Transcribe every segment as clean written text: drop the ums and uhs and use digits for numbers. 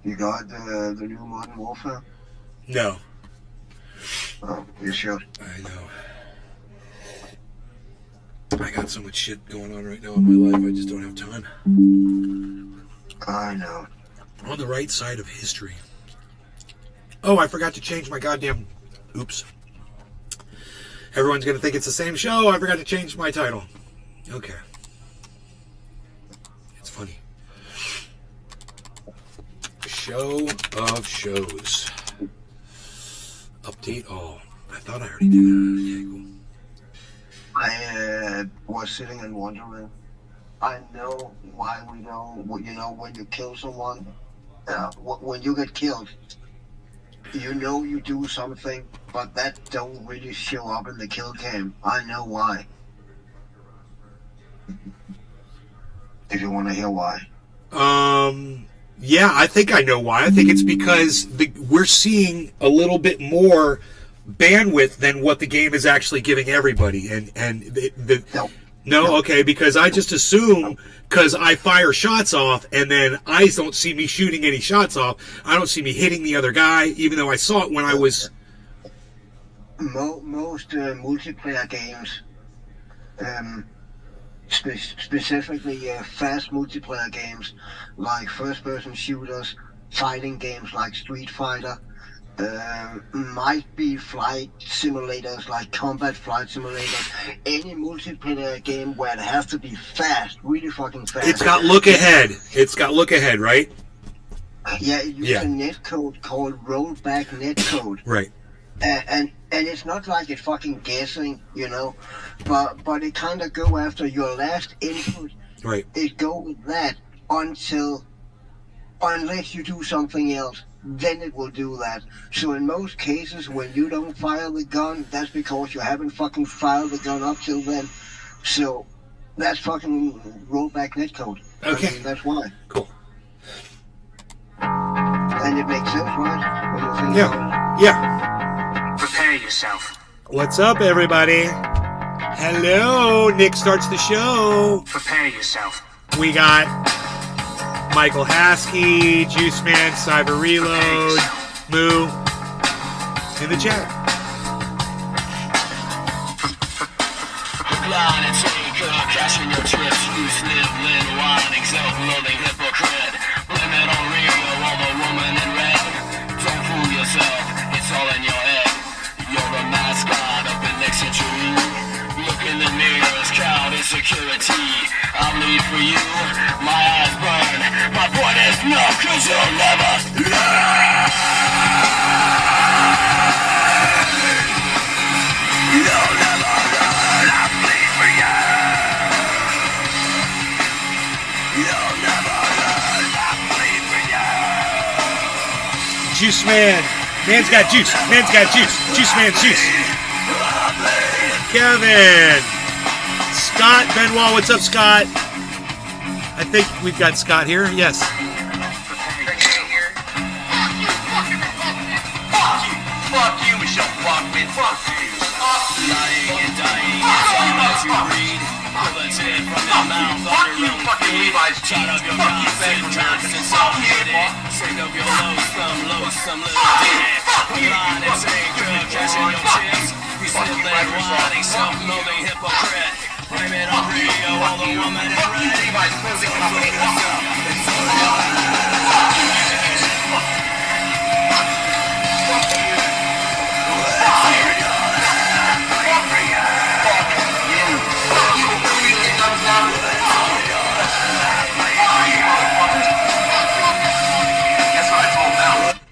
You got the new Modern Warfare? No. Oh, you should. I know. I got so much shit going on right now in my life, I just don't have time. I know. On the right side of history. Oh, I forgot to change my goddamn... Oops. Everyone's going to think it's the same show. I forgot to change my title. Okay. It's funny. Show of shows. Update all. I thought I already did that. Okay, cool. I was sitting and wondering. I know why we don't. You know, when you kill someone, when you get killed, you know you do something, but that don't really show up in the kill cam. I know why. If you want to hear why. Yeah, I think I know why. I think it's because we're seeing a little bit more bandwidth than what the game is actually giving everybody, No, okay, because I just assume, because I fire shots off, and then eyes don't see me shooting any shots off. I don't see me hitting the other guy, even though I saw it when I was... Most multiplayer games, specifically fast multiplayer games, like first-person shooters, fighting games like Street Fighter, might be flight simulators like Combat Flight Simulator, any multiplayer game where it has to be fast, really fucking fast. It's got look ahead. It's got look ahead, right? Yeah, it uses a netcode called rollback netcode. Right. And it's not like it's fucking guessing, you know, but it kind of go after your last input. Right. It go with that unless you do something else. Then it will do that. So in most cases, when you don't fire the gun, that's because you haven't fucking fired the gun up till then. So that's fucking rollback netcode. Okay. I mean, that's why. Cool. And it makes sense, right? When you think about it. Yeah. Prepare yourself. What's up, everybody? Hello. Nick starts the show. Prepare yourself. We got Michael Haskey, Juice Man, Cyber Reload, Moo in the chat. Line and take cashing your chips, loose live, lid, whining, self-loathing hypocrite. Blame it on Rio or the woman in red. Don't fool yourself, it's all in your head. You're the mascot of the next century. Look in the mirrors, crowd insecurity. I bleed for you, my eyes burn. My point is no, cause you'll never learn. You'll never learn, I bleed for you. You'll never learn, I bleed for you. Juice Man. Man's got juice. Man's got juice. Juice Man's juice. Kevin. Scott Benoit. What's up, Scott? I think we've got Scott here. Yes. Fuck you, Michelle Bachman. Fuck you. Lying and dying is all that you read. Bullets in from your mouth. Fuck you, fucking Levi's jeans. Shut up your mouth and jerks and suffocated. Sing up your loathsome little dick. Line and take cashing your chips. You still there whining, self-loathing hypocrite. Blame it on Rio or the woman in red. Levi's closing company.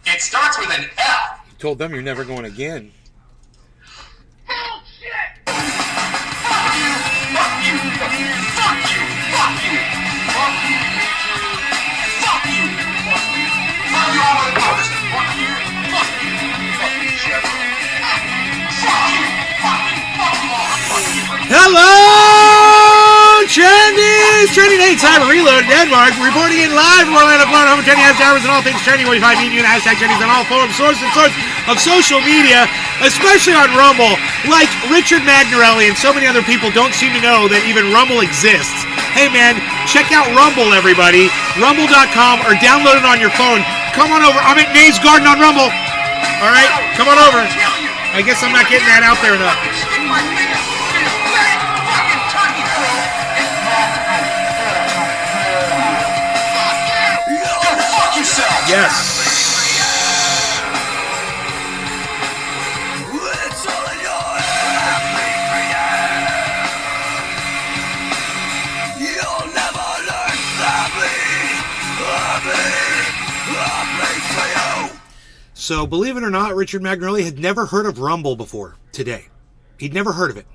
It starts with an F. You told them you're never going again. Bullshit! Fuck you! Fuck you! Fuck you! Fuck you! Fuck you! Fuck you! Fuck you! Fuck you! Fuck you! Fuck you! Fuck you! Fuck you, Jeff. Fuck you! Fuck you! Fuck you! Hello, Trendies! Trending Nate, Cyber Reload, Denmark, reporting in live from Orlando, Florida, home of trending happy hours and all things trending, where you find me and hashtag Trendies on all forums, sources of social media, especially on Rumble, like Richard Magnarelli and so many other people don't seem to know that even Rumble exists. Hey man, check out Rumble, everybody. Rumble.com, or download it on your phone. come on over. I'm at Nays Garden on Rumble. All right, come on over. I guess I'm not getting that out there enough. Yes. So, believe it or not, Richard Magnoli had never heard of Rumble before today. He'd never heard of it.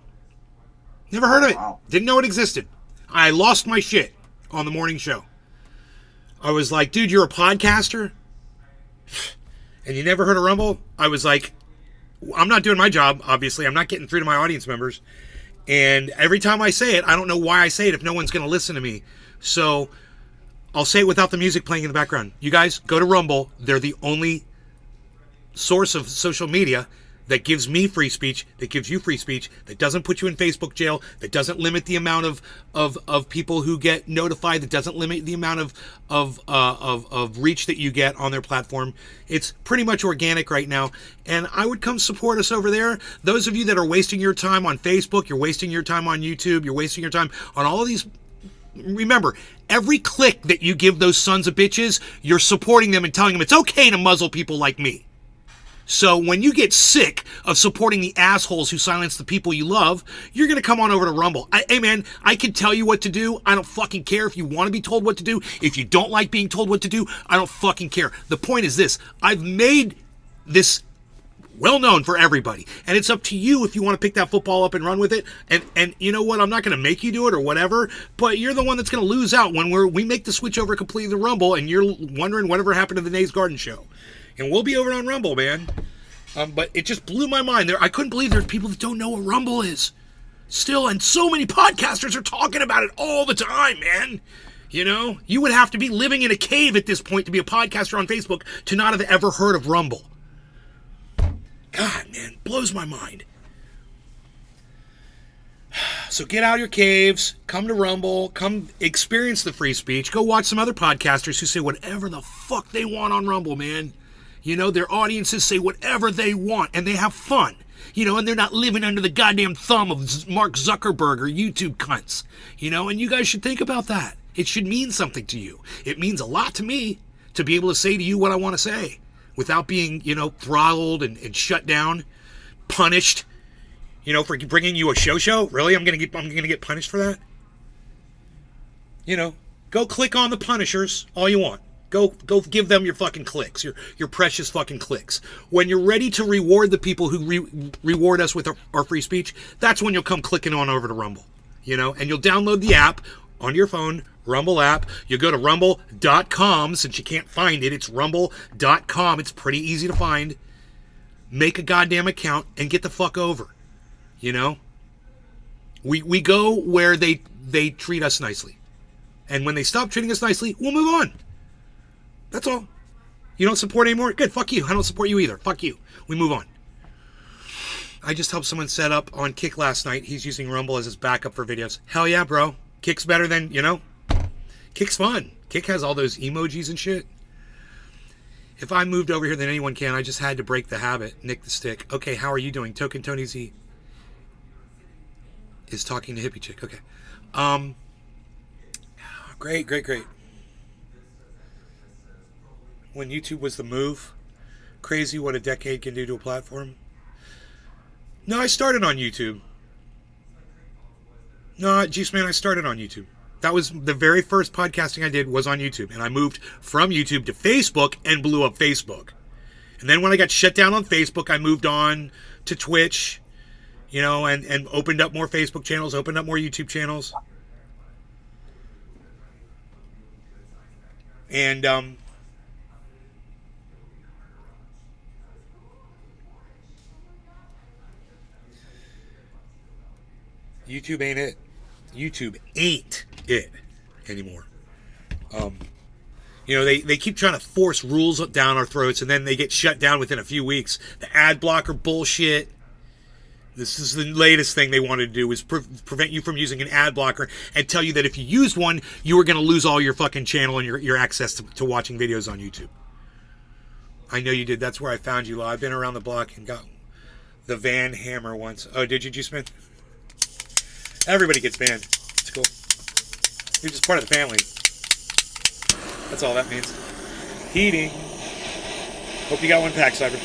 Never heard of it. Wow. Didn't know it existed. I lost my shit on the morning show. I was like, dude, you're a podcaster? And you never heard of Rumble? I was like, I'm not doing my job, obviously. I'm not getting through to my audience members. And every time I say it, I don't know why I say it if no one's going to listen to me. So, I'll say it without the music playing in the background. You guys, go to Rumble. They're the only source of social media that gives me free speech, that gives you free speech, that doesn't put you in Facebook jail, that doesn't limit the amount of people who get notified, that doesn't limit the amount of reach that you get on their platform. It's pretty much organic right now, and I would come support us over there. Those of you that are wasting your time on Facebook, you're wasting your time on YouTube, you're wasting your time on all of these. Remember, every click that you give those sons of bitches, you're supporting them and telling them it's okay to muzzle people like me. So when you get sick of supporting the assholes who silence the people you love, you're going to come on over to Rumble. Hey man, I can tell you what to do. I don't fucking care if you want to be told what to do. If you don't like being told what to do, I don't fucking care. The point is this. I've made this well known for everybody. And it's up to you if you want to pick that football up and run with it. And you know what? I'm not going to make you do it or whatever, but you're the one that's going to lose out when we make the switch over completely to Rumble and you're wondering whatever happened to the Nays Garden show. And we'll be over on Rumble, man. But it just blew my mind. I couldn't believe there's people that don't know what Rumble is. Still, and so many podcasters are talking about it all the time, man. You know? You would have to be living in a cave at this point to be a podcaster on Facebook to not have ever heard of Rumble. God, man, blows my mind. So get out of your caves, come to Rumble, come experience the free speech, go watch some other podcasters who say whatever the fuck they want on Rumble, man. You know, their audiences say whatever they want, and they have fun. You know, and they're not living under the goddamn thumb of Mark Zuckerberg or YouTube cunts. You know, and you guys should think about that. It should mean something to you. It means a lot to me to be able to say to you what I want to say without being, you know, throttled and shut down, punished. You know, for bringing you a show. Really? I'm gonna get punished for that? You know, go click on the punishers all you want. Go give them your fucking clicks, your precious fucking clicks. When you're ready to reward the people who reward us with our free speech, that's when you'll come clicking on over to Rumble. You know, and you'll download the app on your phone, Rumble app. You'll go to rumble.com. Since you can't find it, it's rumble.com. It's pretty easy to find. Make a goddamn account and get the fuck over. You know? We go where they treat us nicely. And when they stop treating us nicely, we'll move on. That's all. You don't support anymore? Good, fuck you. I don't support you either. Fuck you. We move on. I just helped someone set up on Kick last night. He's using Rumble as his backup for videos. Hell yeah, bro. Kick's better than, you know? Kick's fun. Kick has all those emojis and shit. If I moved over here than anyone can, I just had to break the habit. Nick the Stick. Okay, how are you doing? Token Tony Z is talking to Hippie Chick. Okay. Great. When YouTube was the move, crazy what a decade can do to a platform. No, I started on YouTube. No, Juice Man, I started on YouTube. That was the very first podcasting I did was on YouTube. And I moved from YouTube to Facebook and blew up Facebook. And then when I got shut down on Facebook, I moved on to Twitch, you know, and opened up more Facebook channels, opened up more YouTube channels. And, YouTube ain't it. YouTube ain't it anymore. You know, they keep trying to force rules down our throats, and then they get shut down within a few weeks. The ad blocker bullshit. This is the latest thing they wanted to do, is prevent you from using an ad blocker and tell you that if you used one, you were going to lose all your fucking channel and your access to watching videos on YouTube. I know you did. That's where I found you. I've been around the block and got the Van Hammer once. Oh, did you, Juiceman? Everybody gets banned. It's cool. You're just part of the family. That's all that means. Heating. Hope you got one pack, Cyber.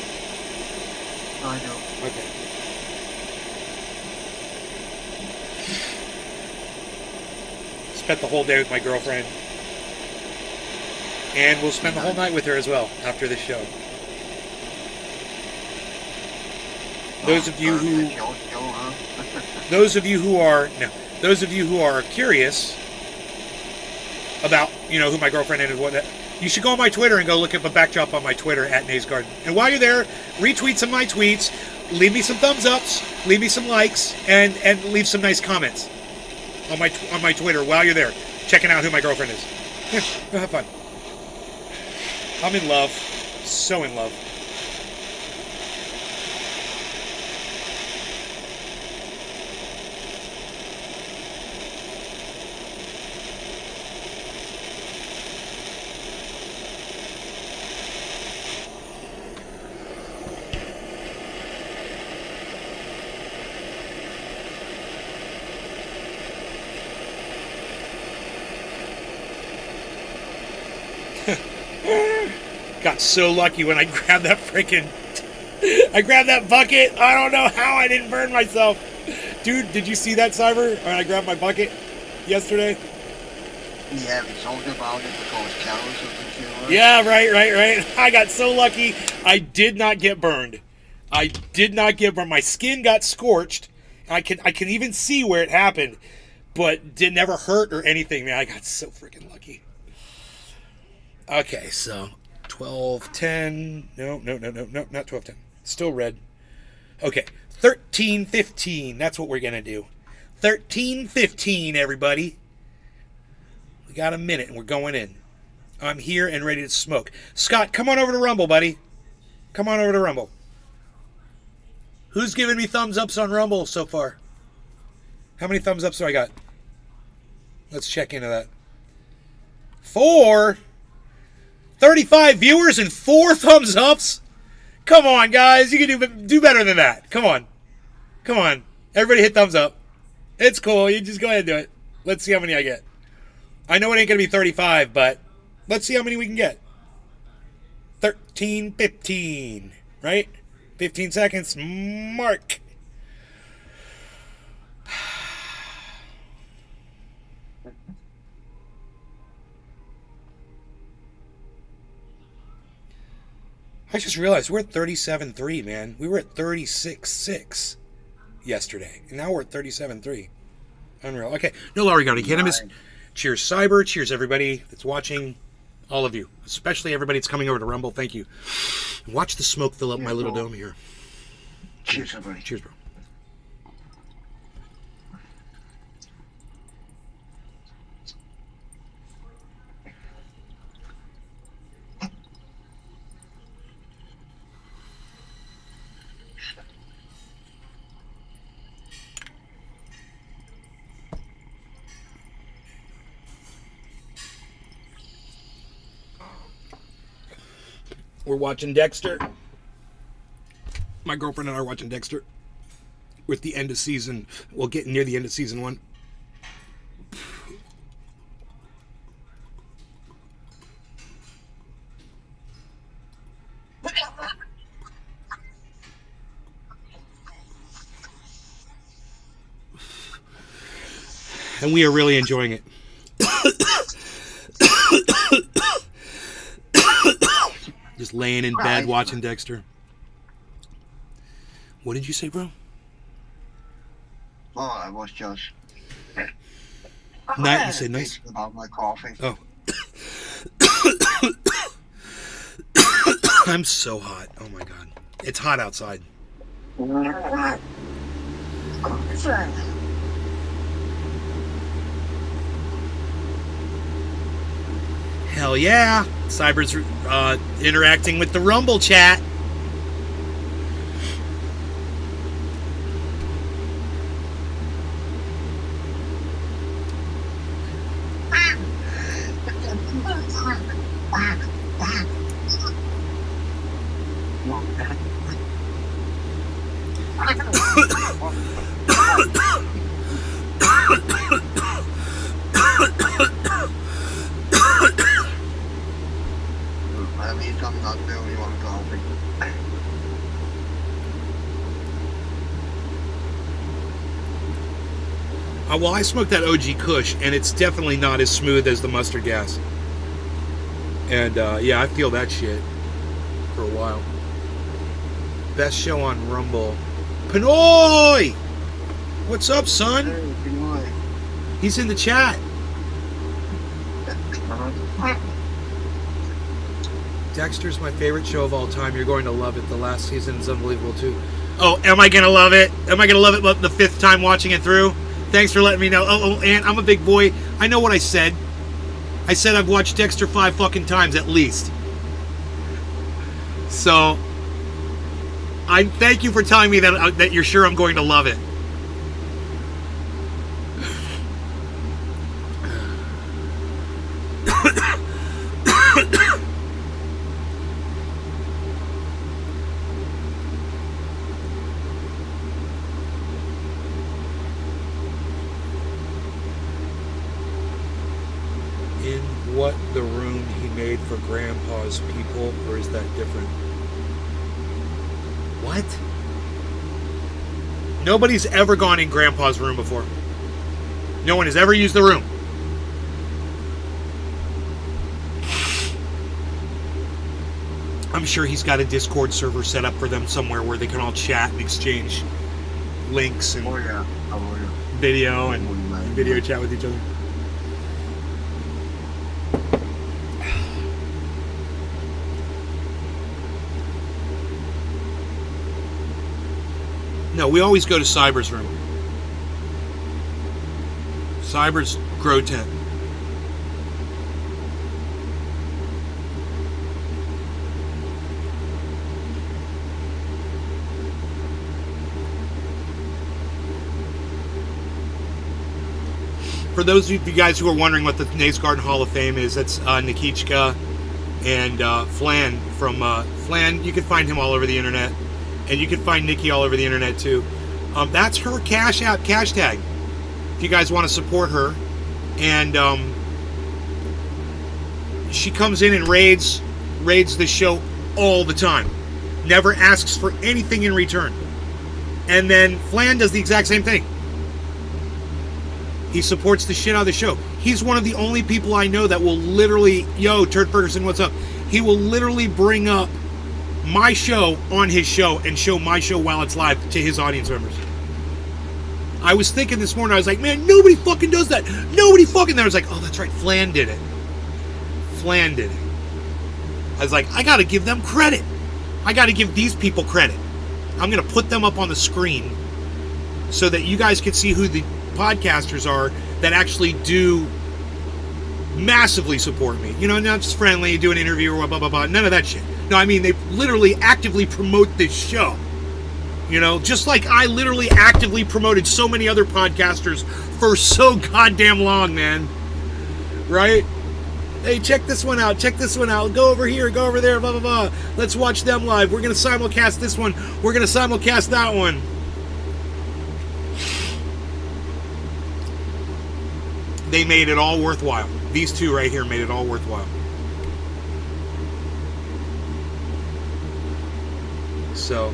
I know. Okay. Spent the whole day with my girlfriend. And we'll spend the whole night with her as well after this show. Those of you who are curious about, who my girlfriend is and what, you should go on my Twitter and go look at the backdrop on my Twitter at Nays Garden. And while you're there, retweet some of my tweets, leave me some thumbs ups, leave me some likes, and leave some nice comments on my Twitter while you're there, checking out who my girlfriend is. Yeah, go have fun. I'm in love, so in love. Got so lucky when I grabbed that bucket. I don't know how I didn't burn myself. Dude, did you see that, Cyber? When I grabbed my bucket yesterday? Yeah, we talked about it because Carol was the viewer. Yeah, right. I got so lucky. I did not get burned. My skin got scorched. I can even see where it happened, but did never hurt or anything, man. I got so freaking lucky. Okay, so 12:10. No, not 12:10. Still red. Okay, 13:15. That's what we're gonna do. 13:15, everybody. We got a minute and we're going in. I'm here and ready to smoke. Scott, come on over to Rumble, buddy. Come on over to Rumble. Who's giving me thumbs ups on Rumble so far? How many thumbs ups do I got? Let's check into that. 4. 35 viewers and 4 thumbs ups? Come on, guys. You can do better than that. Come on. Everybody hit thumbs up. It's cool. You just go ahead and do it. Let's see how many I get. I know it ain't going to be 35, but let's see how many we can get. 13:15, right? 15 seconds. Mark. I just realized we're at 37.3, man. We were at 36.6 yesterday, and now we're at 37.3. Unreal. Okay, no Larigani Cannabis. Cheers, Cyber. Cheers, everybody that's watching. All of you, especially everybody that's coming over to Rumble. Thank you. Watch the smoke fill up my little dome here. Cheers, everybody. Cheers, bro. We're watching Dexter. My girlfriend and I are watching Dexter. We're at the end of season. We'll get near the end of season 1. And we are really enjoying it. Just laying in bed watching Dexter. What did you say, bro? Oh, I was just... Nice. You said nice? About my coffee. Oh. I'm so hot. Oh, my God. It's hot outside. Hell yeah. Cyber's interacting with the Rumble chat. At least I'm not the only one coughing. Well, I smoked that OG Kush, and it's definitely not as smooth as the mustard gas. And yeah, I feel that shit for a while. Best show on Rumble. Pinoy! What's up, son? Hey, Pinoy. He's in the chat. Dexter's my favorite show of all time. You're going to love it. The last season is unbelievable, too. Oh, am I going to love it? Am I going to love it the fifth time watching it through? Thanks for letting me know. Oh, and I'm a big boy. I know what I said. I said I've watched Dexter 5 fucking times at least. So, I thank you for telling me that you're sure I'm going to love it. What the room he made for Grandpa's people, or is that different? What? Nobody's ever gone in Grandpa's room before. No one has ever used the room. I'm sure he's got a Discord server set up for them somewhere where they can all chat and exchange links and video and video chat with each other. No, we always go to Cyber's room. Cyber's grow tent. For those of you guys who are wondering what the Nace Garden Hall of Fame is, that's Nikichka and Flan from Flan. You can find him all over the internet. And you can find Nikki all over the internet too. That's her cash out cash tag. If you guys want to support her, and she comes in and raids the show all the time. Never asks for anything in return. And then Flan does the exact same thing. He supports the shit out of the show. He's one of the only people I know that will literally, yo, Turd Ferguson, what's up? He will literally bring up my show on his show and show my show while it's live to his audience members. I was thinking this morning, I was like, man, nobody fucking does that. Nobody fucking. Then I was like, oh, that's right, Flan did it. Flan did it. I was like, I gotta give them credit. I gotta give these people credit. I'm gonna put them up on the screen so that you guys can see who the podcasters are that actually do massively support me. You know, not just friendly, do an interview or blah, blah, blah. None of that shit. No, I mean, they literally actively promote this show. You know, just like I literally actively promoted so many other podcasters for so goddamn long, man. Right? Hey, check this one out. Check this one out. Go over here. Go over there. Blah, blah, blah. Let's watch them live. We're going to simulcast this one. We're going to simulcast that one. They made it all worthwhile. These two right here made it all worthwhile. So,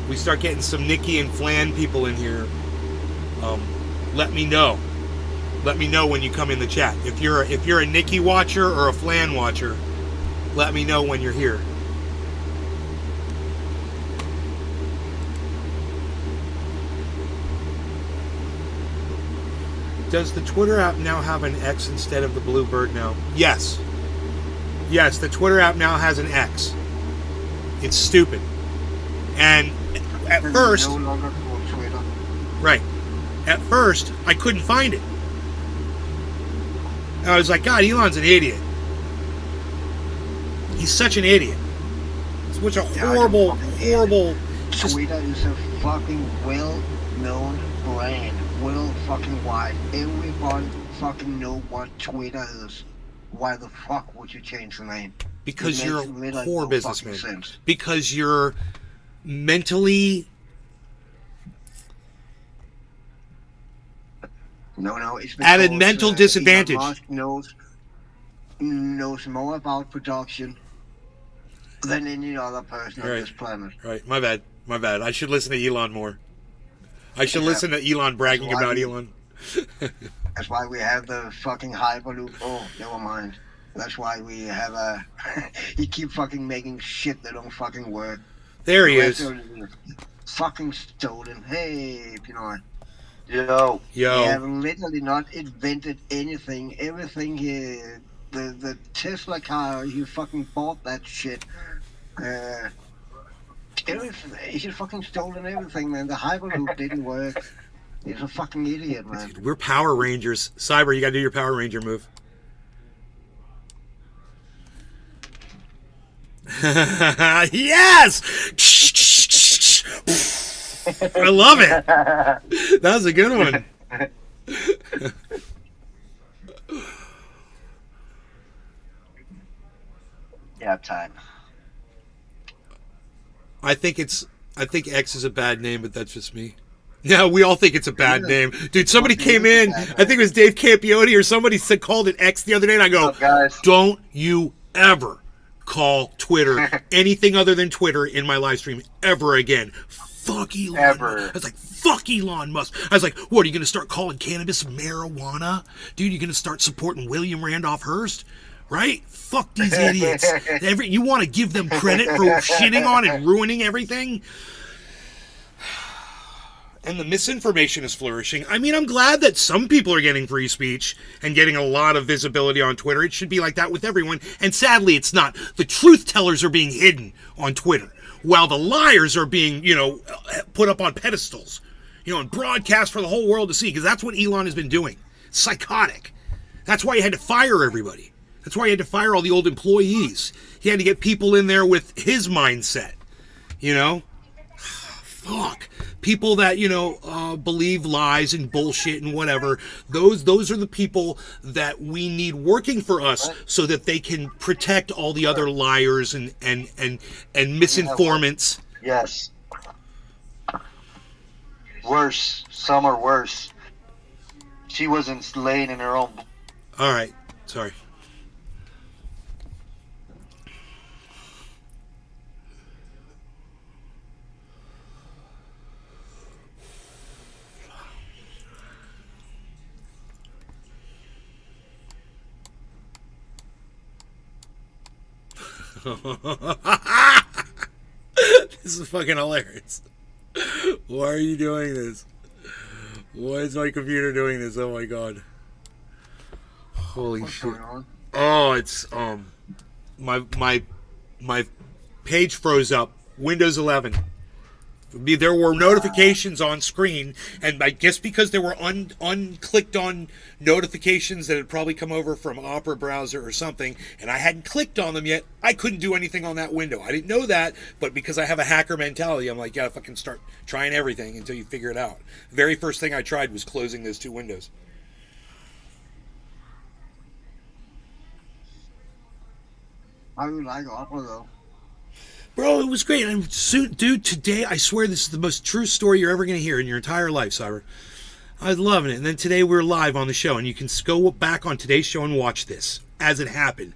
we start getting some Nikki and Flan people in here. Let me know. Let me know when you come in the chat. If you're a Nikki watcher or a Flan watcher, let me know when you're here. Does the Twitter app now have an X instead of the blue bird now? Yes. Yes, the Twitter app now has an X. It's stupid. And at first... No longer called Twitter. Right. At first, I couldn't find it. I was like, God, Elon's an idiot. He's such an idiot. It's such a horrible... Twitter is a fucking well-known brand. Well fucking wide. Everybody fucking know what Twitter is. Why the fuck would you change the name? Because you're a poor businessman. Because you're mentally No, it's At a because, mental Elon disadvantage. Musk knows more about production than any other person on Right. this planet. Right. My bad. I should listen to Elon more. I should Yeah. listen to Elon bragging That's why about we- Elon. That's why we have the fucking Hyperloop. Oh, never mind. That's why we have a. He keep fucking making shit that don't fucking work. There he The is. rest of it is fucking stolen. Hey, Pinoy. Yo. They Yo. have literally not invented anything. Everything here, the Tesla car, he fucking bought that shit. Everything, he's fucking stolen everything, man. The Hyperloop didn't work. He's a fucking idiot, man. Dude, we're Power Rangers. Cyber, you gotta do your Power Ranger move. Yes! I love it. That was a good one. Yeah, time. I think X is a bad name, but that's just me. Yeah, we all think it's a bad name. Dude, somebody came in, I think it was Dave Campione or somebody called it X the other day, and I go, What's up, guys? don't you ever call Twitter anything other than Twitter in my live stream ever again. Fuck Elon Ever. Musk. I was like, fuck Elon Musk. I was like, what, are you going to start calling cannabis marijuana? Dude, you're going to start supporting William Randolph Hearst? Right? Fuck these idiots. You want to give them credit for shitting on and ruining everything? And the misinformation is flourishing. I mean, I'm glad that some people are getting free speech and getting a lot of visibility on Twitter. It should be like that with everyone. And sadly, it's not. The truth tellers are being hidden on Twitter, while the liars are being, put up on pedestals, and broadcast for the whole world to see, because that's what Elon has been doing. Psychotic. That's why he had to fire everybody. That's why he had to fire all the old employees. He had to get people in there with his mindset, Fuck. People that, believe lies and bullshit and whatever, those are the people that we need working for us so that they can protect all the other liars and misinformants. Yes. Worse. Some are worse. She wasn't laying in her own. All right. Sorry. This is fucking hilarious. Why are you doing this? Why is my computer doing this? Oh my god. Holy What's shit. going on? Oh, it's my page froze up. Windows 11. There were notifications on screen, and I guess because there were unclicked on notifications that had probably come over from Opera browser or something, and I hadn't clicked on them yet, I couldn't do anything on that window. I didn't know that, but because I have a hacker mentality, I'm like, yeah, if I can start trying everything until you figure it out. The very first thing I tried was closing those two windows. How do you like Opera, though? Bro, it was great. And soon, dude, today, I swear this is the most true story you're ever going to hear in your entire life, Cyber. I was loving it. And then today we're live on the show, and you can go back on today's show and watch this as it happened.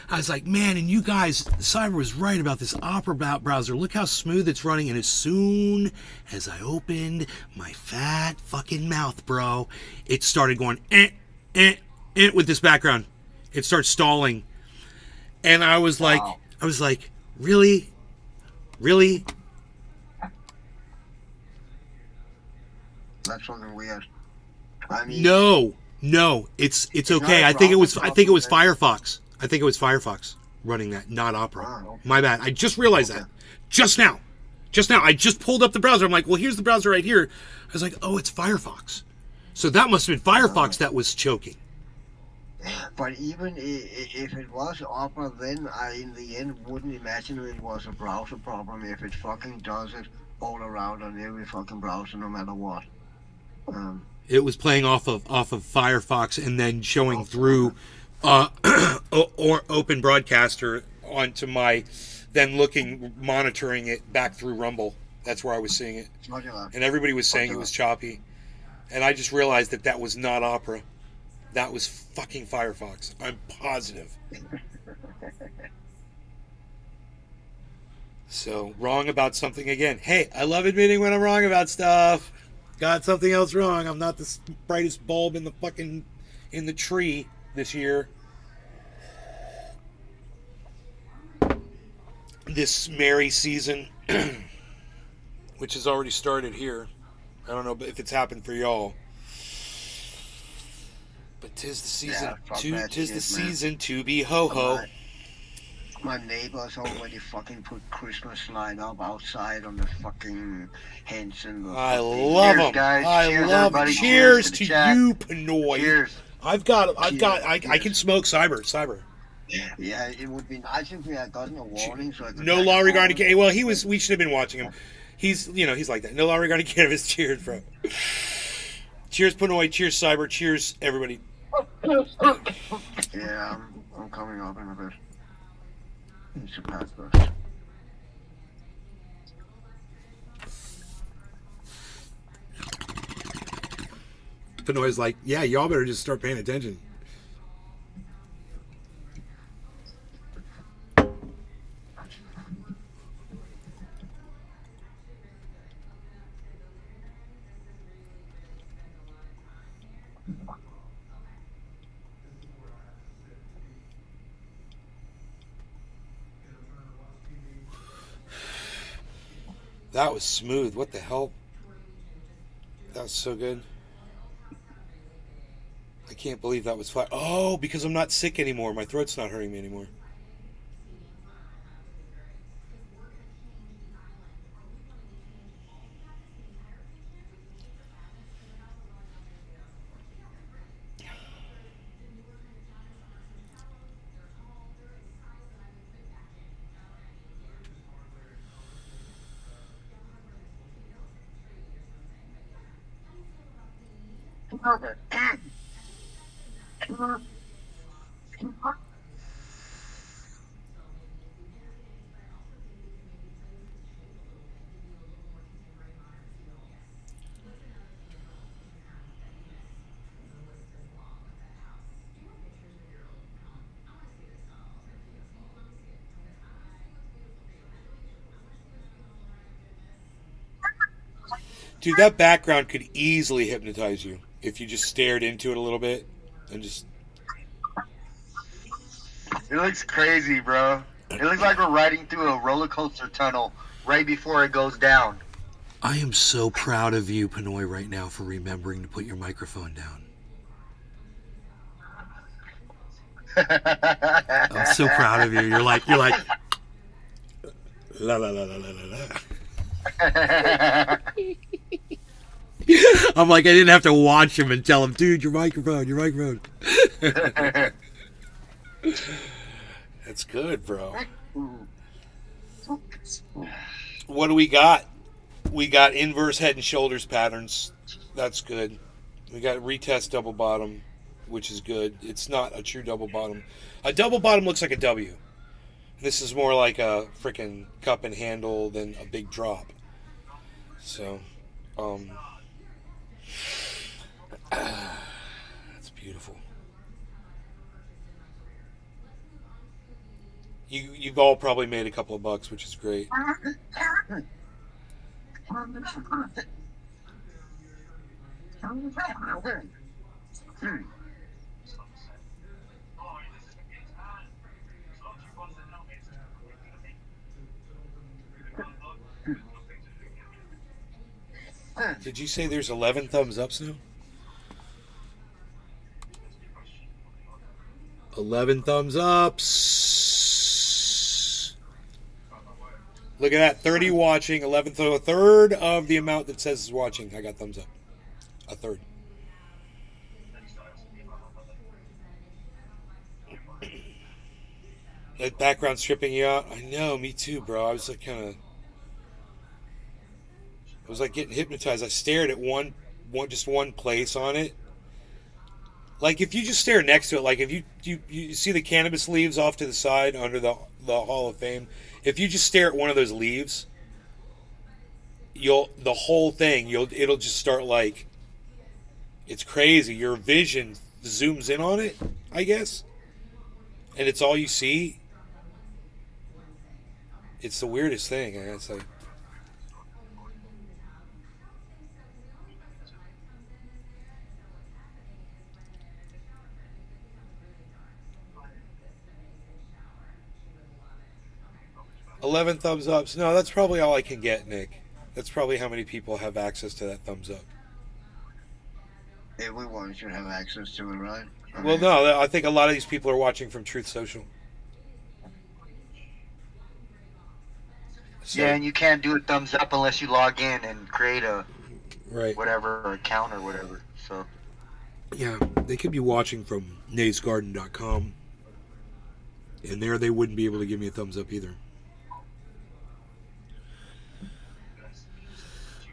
I was like, man, and you guys, Cyber was right about this Opera browser. Look how smooth it's running. And as soon as I opened my fat fucking mouth, bro, it started going, with this background. It starts stalling. And I was like, really? Really? That's fucking weird. I mean, No, it's okay. I think it was Firefox. I think it was Firefox running that, not Opera. Oh, okay. My bad. I just realized that. Just now. I just pulled up the browser. I'm like, well, here's the browser right here. I was like, oh, it's Firefox. So that must have been Firefox that was choking. But even if it was Opera, then I, in the end, wouldn't imagine it was a browser problem if it fucking does it all around on every fucking browser, no matter what. It was playing off of Firefox and then showing through or Open Broadcaster onto my, then monitoring it back through Rumble. That's where I was seeing it. And everybody was saying it was choppy. And I just realized that was not opera. That was fucking Firefox. I'm positive. So, wrong about something again. Hey, I love admitting when I'm wrong about stuff. Got something else wrong. I'm not the brightest bulb in the tree this year. This merry season, which has already started here. I don't know if it's happened for y'all. But 'tis the season season to be ho-ho. My neighbors already fucking put Christmas light up outside on the fucking Henson. I love them. I love them. Cheers to you, Pinoy. Cheers. I can smoke cyber. Yeah, it would be nice if we had gotten a warning. So I could No law regarding cannabis. Well, we should have been watching him. He's like that. No law regarding cannabis. Cheers, bro. Cheers, Pinoy. Cheers, cyber. Cheers, everybody. Yeah, I'm coming up in a bit. You should pass first. Pinoy's like, yeah, y'all better just start paying attention. That was smooth. What the hell? That was so good. I can't believe that was fire. Oh, because I'm not sick anymore. My throat's not hurting me anymore. Dude, that background could easily hypnotize you if you just stared into it a little bit and just... It looks crazy, bro. It looks like we're riding through a roller coaster tunnel right before it goes down. I am so proud of you, Pinoy, right now for remembering to put your microphone down. I'm so proud of you. You're like, la la la la la la. I'm like, I didn't have to watch him and tell him, dude, your microphone. That's good, bro. What do we got? We got inverse head and shoulders patterns. That's good. We got retest double bottom, which is good. It's not a true double bottom. A double bottom looks like a W. This is more like a freaking cup and handle than a big drop. So, that's beautiful. You've all probably made a couple of bucks, which is great. Did you say there's 11 thumbs ups now? 11 thumbs ups. Look at that, 30 watching, 11, so a third of the amount that says is watching. I got thumbs up. A third. That background stripping you out? I know, me too, bro. I was like I was like getting hypnotized. I stared at just one place on it. Like if you just stare next to it, like if you see the cannabis leaves off to the side under the Hall of Fame, if you just stare at one of those leaves, it'll just start like It's crazy. Your vision zooms in on it, I guess, and it's all you see. It's the weirdest thing, I gotta say. $11 thumbs ups. No, that's probably all I can get, Nick. That's probably how many people have access to that thumbs up. Everyone should have access to it, right? Well, no, I think a lot of these people are watching from Truth Social. So, Yeah, and you can't do a thumbs up unless you log in and create a right. whatever account or whatever. So Yeah, they could be watching from naysgarden.com, and there they wouldn't be able to give me a thumbs up either.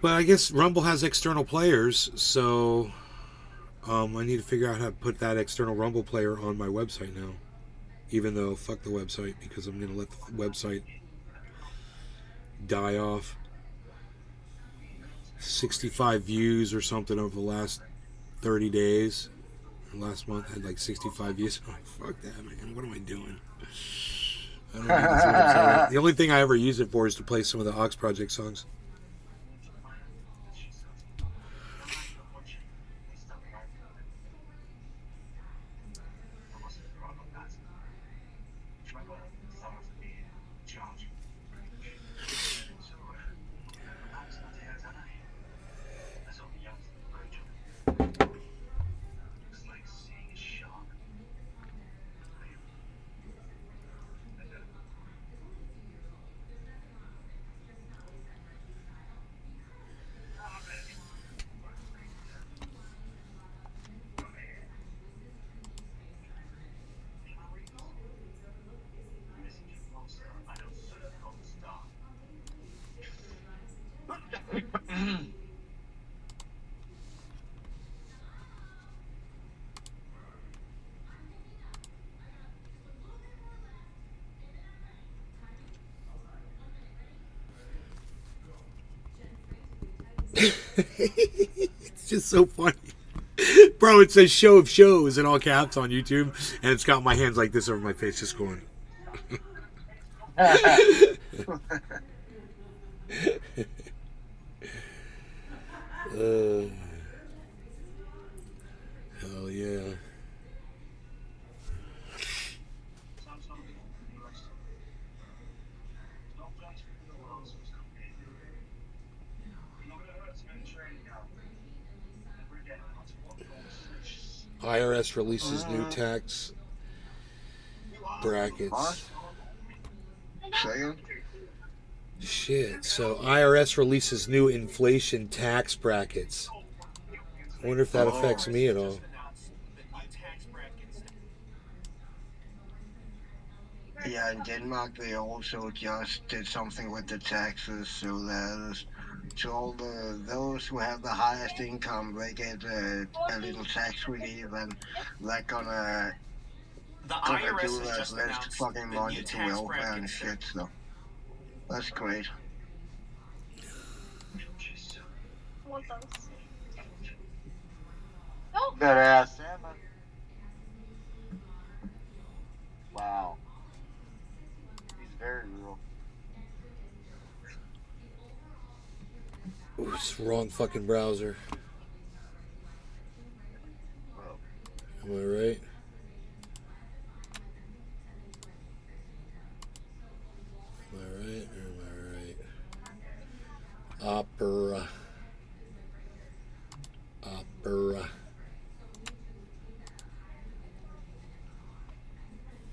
But I guess Rumble has external players, so I need to figure out how to put that external Rumble player on my website now. Even though, fuck the website, because I'm going to let the website die off. 65 views or something over the last 30 days. Last month I had like 65 views. I'm like, fuck that, man. What am I doing? I don't need this website. The only thing I ever use it for is to play some of the Ox Project songs. It's just so funny. Bro, it says show of shows in all caps on YouTube, and it's got my hands like this over my face just going. Hell yeah. IRS releases new tax brackets. Second? Shit. So IRS releases new inflation tax brackets. I wonder if that affects me at all. Yeah, in Denmark they also just did something with the taxes, so that to all those who have the highest income, they get a little tax relief, and they're gonna The do IRS has just less announced fucking the money new to tax welfare and brackets. shit. So that's great. Want those? No. that ass salmon. Wow. He's very real. Ooh, it's the wrong fucking browser. Am I right? Am I right or am I right? Opera.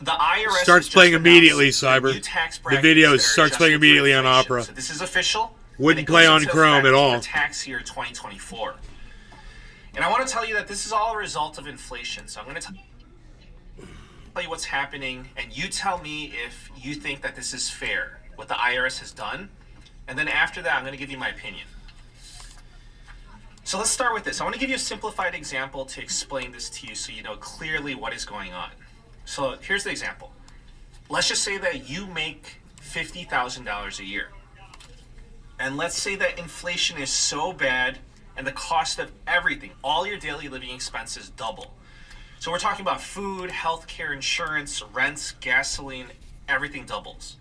The IRS Starts has playing just immediately, announced Cyber. new tax The brackets video that are starts playing adjusted for immediately on inflation. Opera. So this is official. Wouldn't and it play goes on into Chrome effect at all. For tax year 2024. And I want to tell you that this is all a result of inflation. So I'm going to tell you what's happening, and you tell me if you think that this is fair, what the IRS has done. And then after that, I'm going to give you my opinion. So let's start with this. I want to give you a simplified example to explain this to you so you know clearly what is going on. So here's the example. Let's just say that you make $50,000 a year. And let's say that inflation is so bad and the cost of everything, all your daily living expenses double. So we're talking about food, healthcare, insurance, rents, gasoline, everything doubles.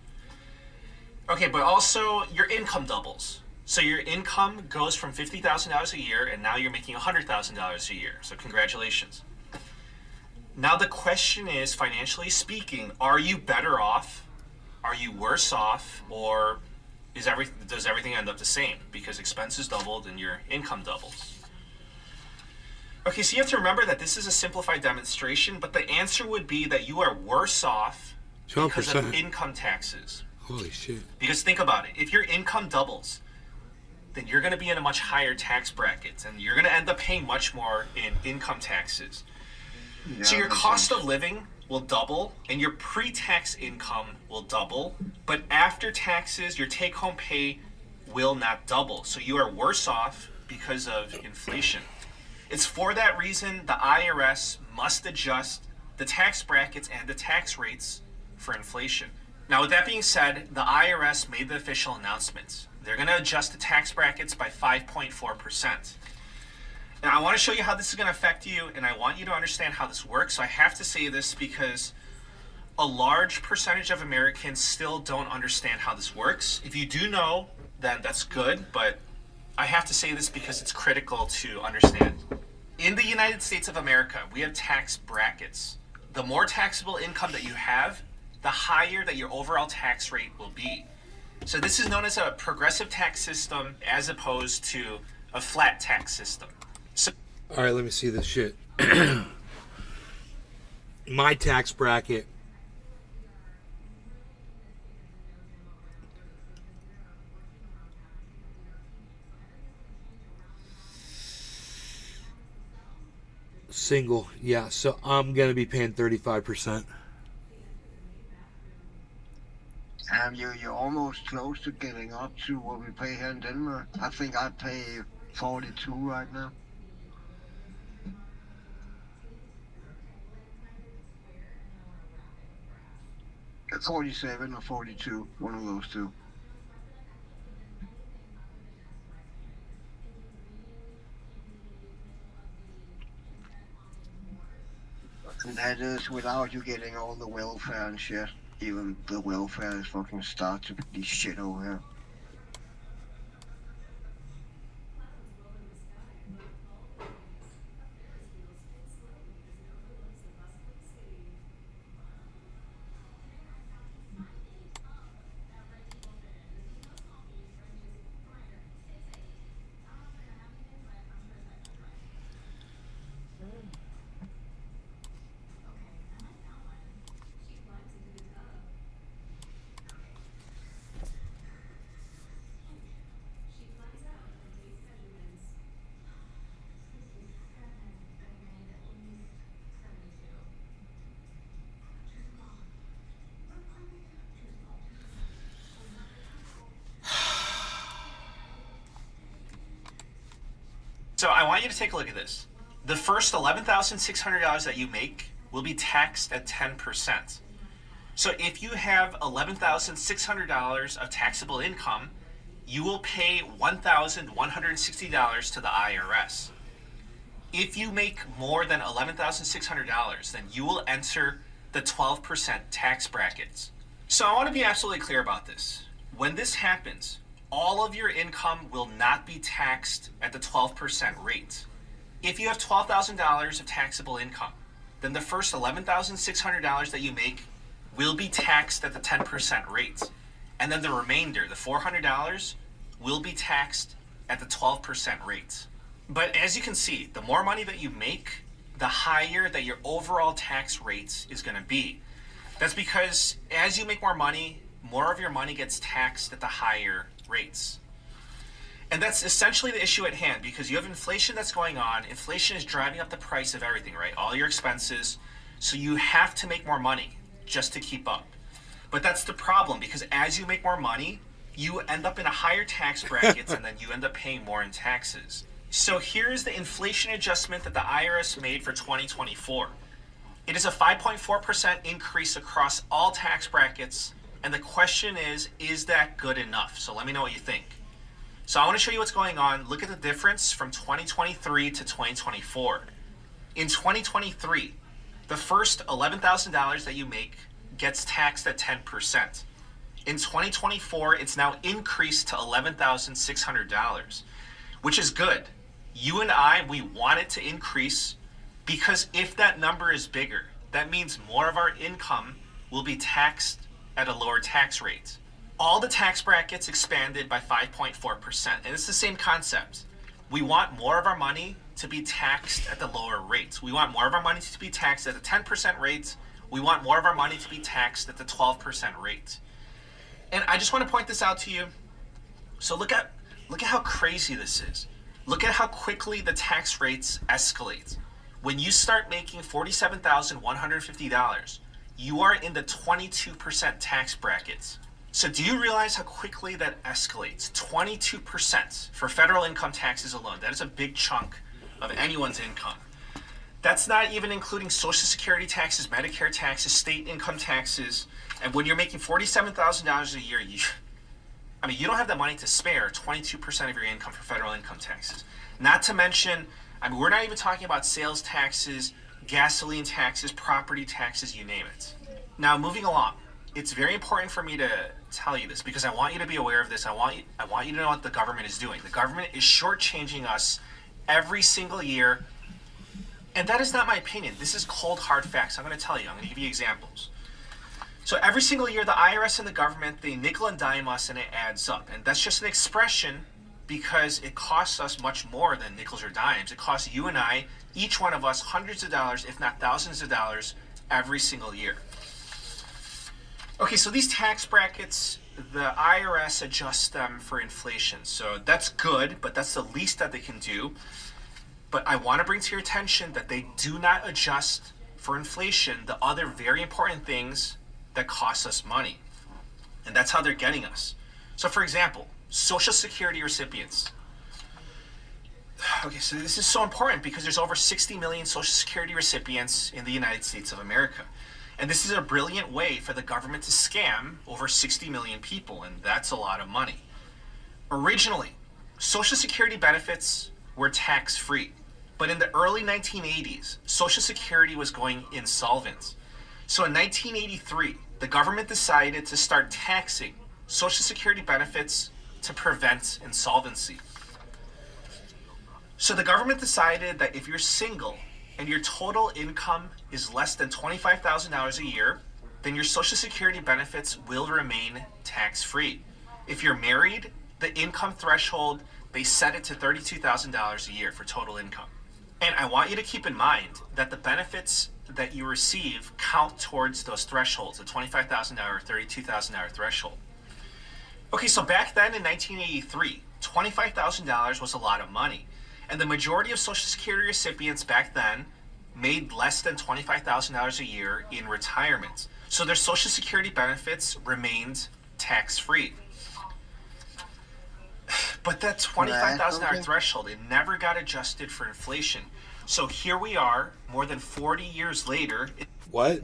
Okay, but also your income doubles. So your income goes from $50,000 a year, and now you're making $100,000 a year. So congratulations. Now the question is, financially speaking, are you better off? Are you worse off? Or does everything end up the same? Because expenses doubled and your income doubles. Okay, so you have to remember that this is a simplified demonstration, but the answer would be that you are worse off because of income taxes. Holy shit. Because think about it. If your income doubles, then you're going to be in a much higher tax bracket, and you're going to end up paying much more in income taxes. Yeah, so your cost of living will double, and your pre-tax income will double, but after taxes, your take-home pay will not double. So you are worse off because of inflation. It's for that reason the IRS must adjust the tax brackets and the tax rates for inflation. Now, with that being said, the IRS made the official announcements. They're going to adjust the tax brackets by 5.4%. Now, I want to show you how this is going to affect you, and I want you to understand how this works. So I have to say this because a large percentage of Americans still don't understand how this works. If you do know, then that's good, but I have to say this because it's critical to understand. In the United States of America, we have tax brackets. The more taxable income that you have, the higher that your overall tax rate will be. So this is known as a progressive tax system as opposed to a flat tax system. So, all right, let me see this shit. My tax bracket. Single, yeah, so I'm going to be paying 35%. You're almost close to getting up to what we pay here in Denmark. I think I pay 42 right now. 47 or 42, one of those two. And that is without you getting all the welfare and shit. Even the welfare is fucking start to be shit over here. So I want you to take a look at this. The first $11,600 that you make will be taxed at 10%. So if you have $11,600 of taxable income, you will pay $1,160 to the IRS. If you make more than $11,600, then you will enter the 12% tax brackets. So I want to be absolutely clear about this. When this happens, all of your income will not be taxed at the 12% rate. If you have $12,000 of taxable income, then the first $11,600 that you make will be taxed at the 10% rate. And then the remainder, the $400, will be taxed at the 12% rate. But as you can see, the more money that you make, the higher that your overall tax rate is going to be. That's because as you make more money, more of your money gets taxed at the higher rates. And that's essentially the issue at hand, because you have inflation that's going on. Inflation is driving up the price of everything, right? All your expenses. So you have to make more money just to keep up. But that's the problem, because as you make more money, you end up in a higher tax bracket and then you end up paying more in taxes. So here's the inflation adjustment that the IRS made for 2024. It is a 5.4% increase across all tax brackets. And the question is that good enough? So let me know what you think. So I want to show you what's going on. Look at the difference from 2023 to 2024. In 2023, the first $11,000 that you make gets taxed at 10%. In 2024, it's now increased to $11,600, which is good. You and I, we want it to increase because if that number is bigger, that means more of our income will be taxed at a lower tax rate. All the tax brackets expanded by 5.4%, and it's the same concept. We want more of our money to be taxed at the lower rates. We want more of our money to be taxed at the 10% rate. We want more of our money to be taxed at the 12% rate. And I just want to point this out to you. So look at how crazy this is. Look at how quickly the tax rates escalate. When you start making $47,150, you are in the 22% tax brackets. So do you realize how quickly that escalates? 22% for federal income taxes alone. That is a big chunk of anyone's income. That's not even including Social Security taxes, Medicare taxes, state income taxes. And when you're making $47,000 a year, you don't have that money to spare 22% of your income for federal income taxes. Not to mention, we're not even talking about sales taxes, gasoline taxes, property taxes, you name it. Now, moving along, it's very important for me to tell you this because I want you to be aware of this. I want you to know what the government is doing. The government is shortchanging us every single year. And that is not my opinion. This is cold, hard facts. I'm going to tell you. I'm going to give you examples. So every single year, the IRS and the government, they nickel and dime us, and it adds up. And that's just an expression because it costs us much more than nickels or dimes. It costs you and I, each one of us, hundreds of dollars, if not thousands of dollars, every single year. Okay, so these tax brackets, the IRS adjusts them for inflation. So that's good, but that's the least that they can do. But I want to bring to your attention that they do not adjust for inflation the other very important things that cost us money. And that's how they're getting us. So for example, Social Security recipients. Okay, so this is so important because there's over 60 million Social Security recipients in the United States of America. And this is a brilliant way for the government to scam over 60 million people, and that's a lot of money. Originally, Social Security benefits were tax-free, but in the early 1980s, Social Security was going insolvent. So in 1983, the government decided to start taxing Social Security benefits to prevent insolvency. So the government decided that if you're single and your total income is less than $25,000 a year, then your Social Security benefits will remain tax-free. If you're married, the income threshold, they set it to $32,000 a year for total income. And I want you to keep in mind that the benefits that you receive count towards those thresholds, the $25,000 or $32,000 threshold. Okay, so back then in 1983, $25,000 was a lot of money. And the majority of Social Security recipients back then made less than $25,000 a year in retirement. So their Social Security benefits remained tax-free. But that $25,000 threshold, it never got adjusted for inflation. So here we are, more than 40 years later. What?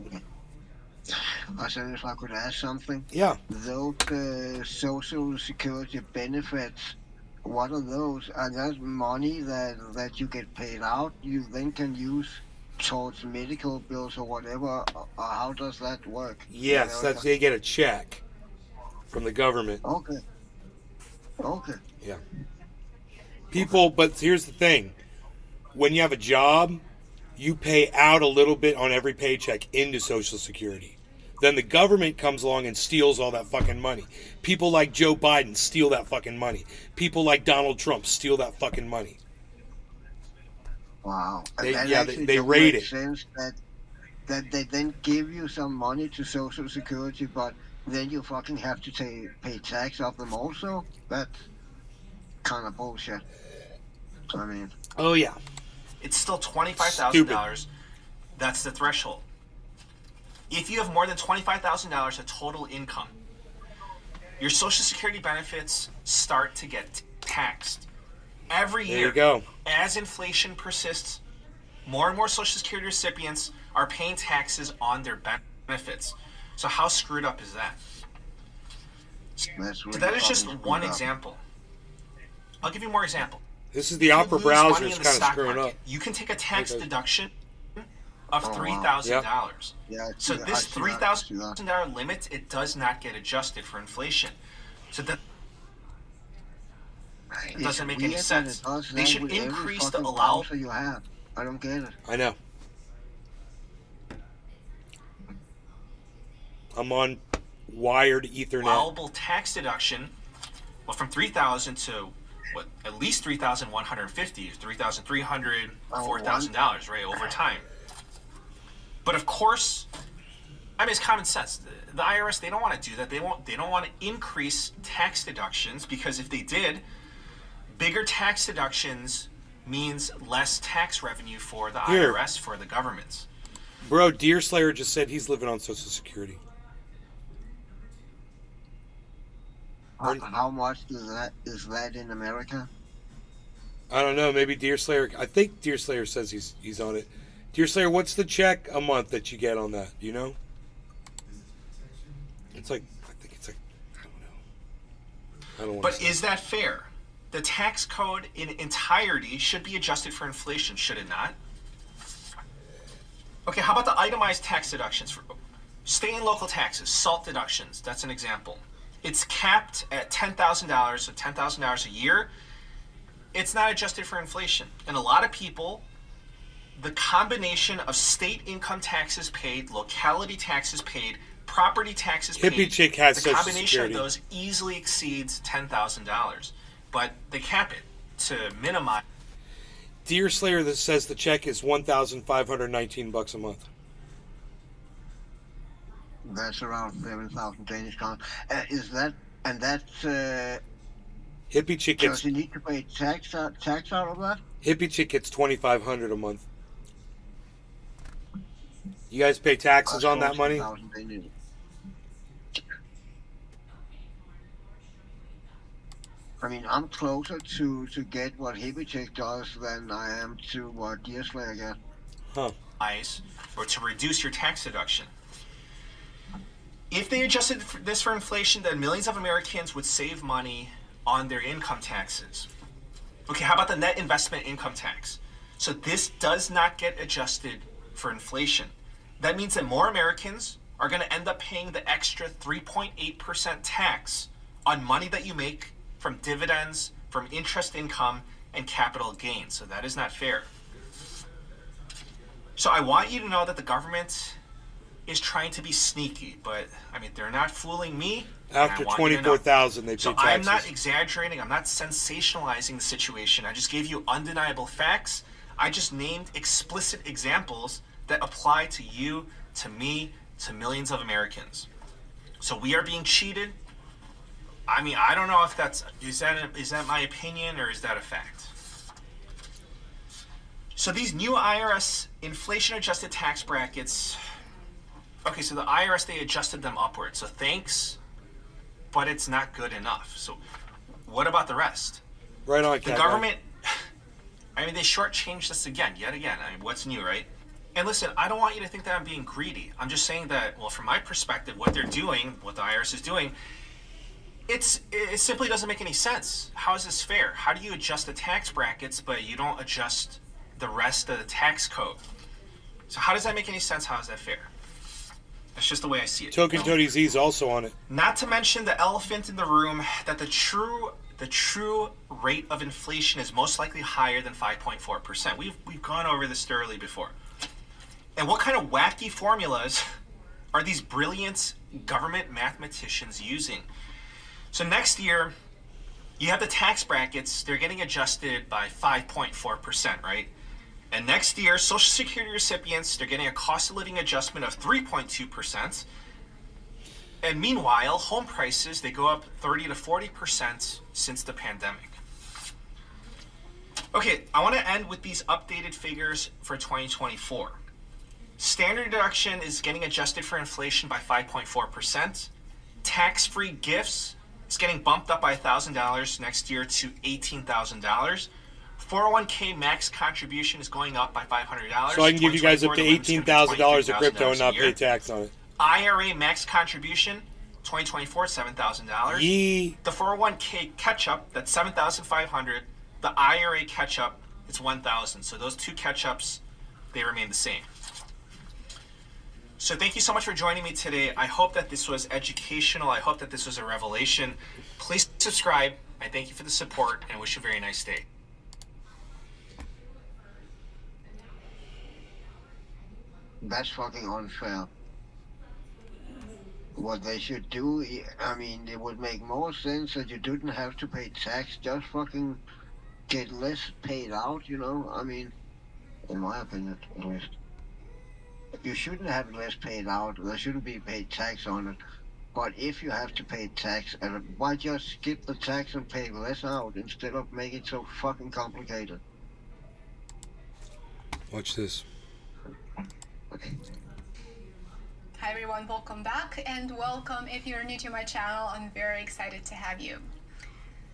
I said if I could add something. Yeah. Those Social Security benefits, what are those? Are that money that you get paid out, you then can use towards medical bills or whatever? Or how does that work? Yes, that's they get a check from the government. Okay. Yeah. People, but here's the thing. When you have a job, you pay out a little bit on every paycheck into Social Security. Then the government comes along and steals all that fucking money. People like Joe Biden steal that fucking money. People like Donald Trump steal that fucking money. Wow. They raid it. Sense that they then give you some money to Social Security, but then you fucking have to pay tax off them also? That's kind of bullshit. I mean. Oh, yeah. It's still $25,000. That's the threshold. If you have more than $25,000 of total income, your Social Security benefits start to get taxed. Every year, there you go. As inflation persists, more and more Social Security recipients are paying taxes on their benefits. So how screwed up is that? So that is just one example. I'll give you more example. This is the If you Opera lose browser money is in the kind of stock screwing market, up. you can take a tax Okay. deduction of Oh, wow. $3,000. Yeah, I So see that, this I see that, I see that. $3,000 limit, it does not get adjusted for inflation. So that It's doesn't make any weird that sense. it does They that should with every increase the fucking allow- browser you have. I don't get it. I know. I'm on wired Ethernet. allowable tax deduction, well, from $3,000 to what, at least $3,150, $3,300, $4,000, right, over time. But of course, I mean, it's common sense. The IRS, they don't want to do that. They don't want to increase tax deductions, because if they did, bigger tax deductions means less tax revenue for the Here. IRS, for the governments. Bro, Deerslayer just said he's living on Social Security. How much is that in America? I don't know. Maybe Deerslayer. I think Deerslayer says he's on it. Deerslayer, what's the check a month that you get on that? Do you know? It's like, I think it's like, I don't know. I don't want But to. is that fair? The tax code in entirety should be adjusted for inflation, should it not? Okay, how about the itemized tax deductions for state and local taxes, SALT deductions? That's an example. It's capped at $10,000, so $10,000 a year. It's not adjusted for inflation. And a lot of people, the combination of state income taxes paid, locality taxes paid, property taxes paid, Hippie chick has the Social combination Security. of those easily exceeds $10,000. But they cap it to minimize. Deerslayer that says the check is $1,519 a month. That's around 7,000 Danish crowns. Is that, and that's, Hippie chick gets does you need to pay tax out of that? Hippie chick gets $2,500 a month. You guys pay taxes on that money? 14,000 Danish. I mean, I'm closer to get what Hippie Chick does than I am to what Deerslayer gets. Huh. Or to reduce your tax deduction. If they adjusted this for inflation, then millions of Americans would save money on their income taxes. Okay, how about the net investment income tax? So this does not get adjusted for inflation. That means that more Americans are going to end up paying the extra 3.8% tax on money that you make from dividends, from interest income, and capital gains. So that is not fair. So I want you to know that the government is trying to be sneaky, but I mean, they're not fooling me. and I After want you to know. 24,000, they pay So taxes. I'm not exaggerating. I'm not sensationalizing the situation. I just gave you undeniable facts. I just named explicit examples that apply to you, to me, to millions of Americans. So we are being cheated. I mean, I don't know if is that my opinion or is that a fact? So these new IRS inflation-adjusted tax brackets. Okay, so the IRS, they adjusted them upward. So thanks, but it's not good enough. So what about the rest? Right on, The Cat. government, I mean, they shortchanged us yet again. I mean, what's new, right? And listen, I don't want you to think that I'm being greedy. I'm just saying that, well, from my perspective, what they're doing, what the IRS is doing, it simply doesn't make any sense. How is this fair? How do you adjust the tax brackets, but you don't adjust the rest of the tax code? So how does that make any sense? How is that fair? That's just the way I see it. Token Toady Z's also on it. Not to mention the elephant in the room, that the true rate of inflation is most likely higher than 5.4%. We've gone over this thoroughly before. And what kind of wacky formulas are these brilliant government mathematicians using? So next year, you have the tax brackets, they're getting adjusted by 5.4%, right? And next year, Social Security recipients, they're getting a cost of living adjustment of 3.2%. And meanwhile, home prices, they go up 30 to 40% since the pandemic. Okay, I want to end with these updated figures for 2024. Standard deduction is getting adjusted for inflation by 5.4%. Tax-free gifts is getting bumped up by $1,000 next year to $18,000. 401k max contribution is going up by $500. So I can give you guys up to 2024, the limit's gonna be $18,000 of crypto and $22,000 not a year. pay tax on it. IRA max contribution 2024, $7,000. Yee. The 401k catch-up, that's $7,500. The IRA catch-up, it's $1,000. So those two catch-ups, they remain the same. So thank you so much for joining me today. I hope that this was educational. I hope that this was a revelation. Please subscribe. I thank you for the support and wish you a very nice day. That's fucking unfair. What they should do, I mean, it would make more sense that you didn't have to pay tax, just fucking get less paid out, you know? I mean, in my opinion, at least. You shouldn't have less paid out, there shouldn't be paid tax on it. But if you have to pay tax, why just skip the tax and pay less out instead of making it so fucking complicated? Watch this. Hi everyone, welcome back, and welcome if you're new to my channel. I'm very excited to have you.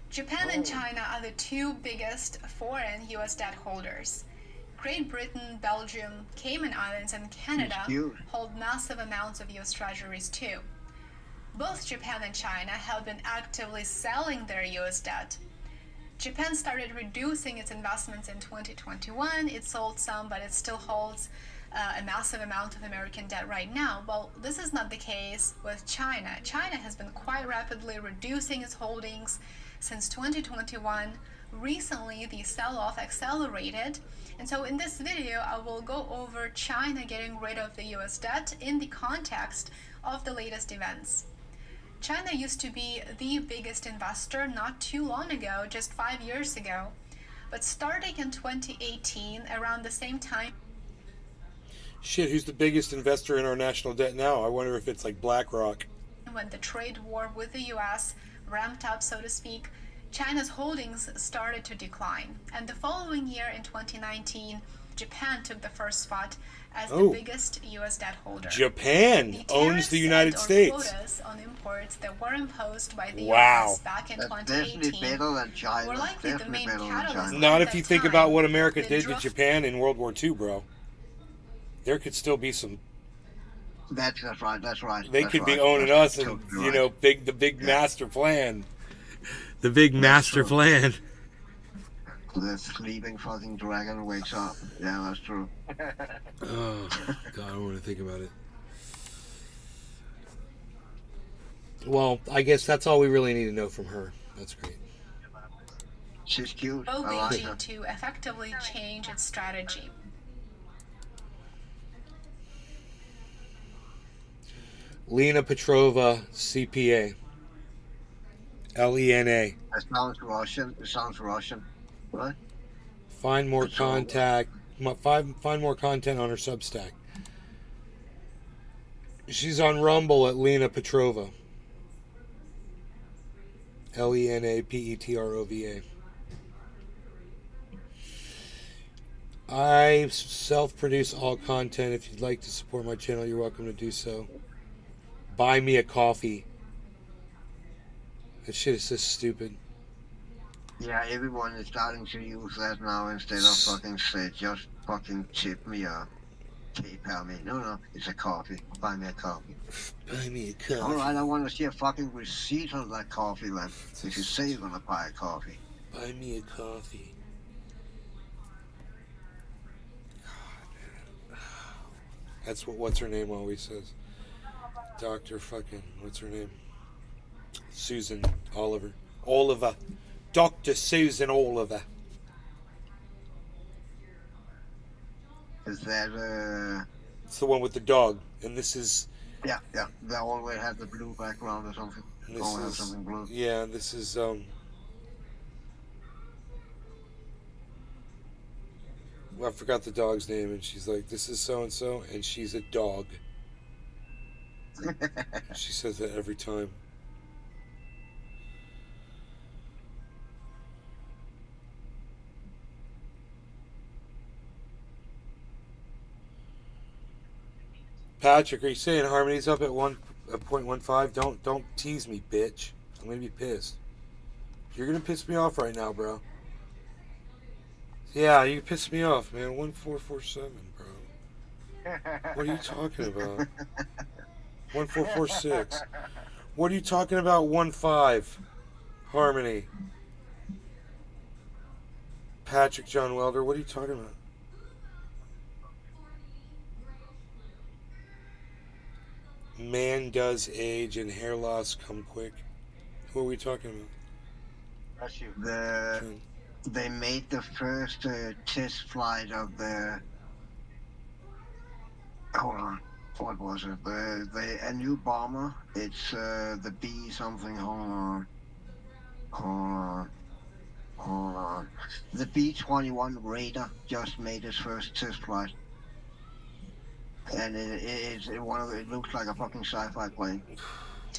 Japan and China are the two biggest foreign US debt holders. Great Britain, Belgium, Cayman Islands, and Canada hold massive amounts of US treasuries too. Both Japan and China have been actively selling their US debt. Japan started reducing its investments in 2021. It sold some, but it still holds a massive amount of American debt right now. Well, this is not the case with China. China has been quite rapidly reducing its holdings since 2021. Recently, the sell-off accelerated. And so in this video, I will go over China getting rid of the US debt in the context of the latest events. China used to be the biggest investor not too long ago, just 5 years ago. But starting in 2018, around the same time, Shit, who's the biggest investor in our national debt now? I wonder if it's like BlackRock. when the trade war with the US ramped up, so to speak, China's holdings started to decline. And the following year, in 2019, Japan took the first spot as the biggest US debt holder. Japan owns the United States. Quotas on imports that were imposed by the Wow. US back in That's 2018 definitely better than China. were likely the Definitely main better than catalyst. China. Not at if you that think time. about what America The did to draft- Japan in World War II, bro. There could still be some. That's right. That's right. They that's could be right. owning That's us, and totally you know, right. the big master plan. The big master plan. The sleeping fucking dragon wakes up. Yeah, that's true. Oh God, I don't want to think about it. Well, I guess that's all we really need to know from her. That's great. She's cute. Oh, I like Beijing her. to effectively change its strategy. Lena Petrova, CPA. LENA. That sounds Russian. It sounds Russian. What? Find more content on her Substack. She's on Rumble at Lena Petrova. LENAPETROVA. I self-produce all content. If you'd like to support my channel, you're welcome to do so. Buy me a coffee. That shit is so stupid. Yeah, everyone is starting to use that now instead of fucking say, just fucking tip me or PayPal me. No, it's a coffee. Buy me a coffee. Buy me a coffee. Alright, I want to see a fucking receipt on that coffee then. If you say you're gonna buy a coffee. Buy me a coffee. That's what what's her name always says. Dr. fucking what's her name? Susan Oliver. Oliver. Dr. Susan Oliver. Is that It's the one with the dog. And this is yeah. They always have the blue background or something. this Always have is something blue. yeah, this is well, I forgot the dog's name, and she's like, this is so and so, and she's a dog. She says that every time. Patrick, are you saying Harmony's up at 1.15? Don't tease me, bitch. I'm gonna be pissed. You're gonna piss me off right now, bro. Yeah, you piss me off, man. 1447, bro. What are you talking about? 1446. What are you talking about? 1-5. Harmony. Patrick John Welder. What are you talking about? Man does age and hair loss come quick. Who are we talking about? That's you. They made the first test flight of the. Hold on. What was it? A new bomber. It's the B something. Hold on. The B-21 Raider just made its first test flight. And it looks like a fucking sci-fi plane.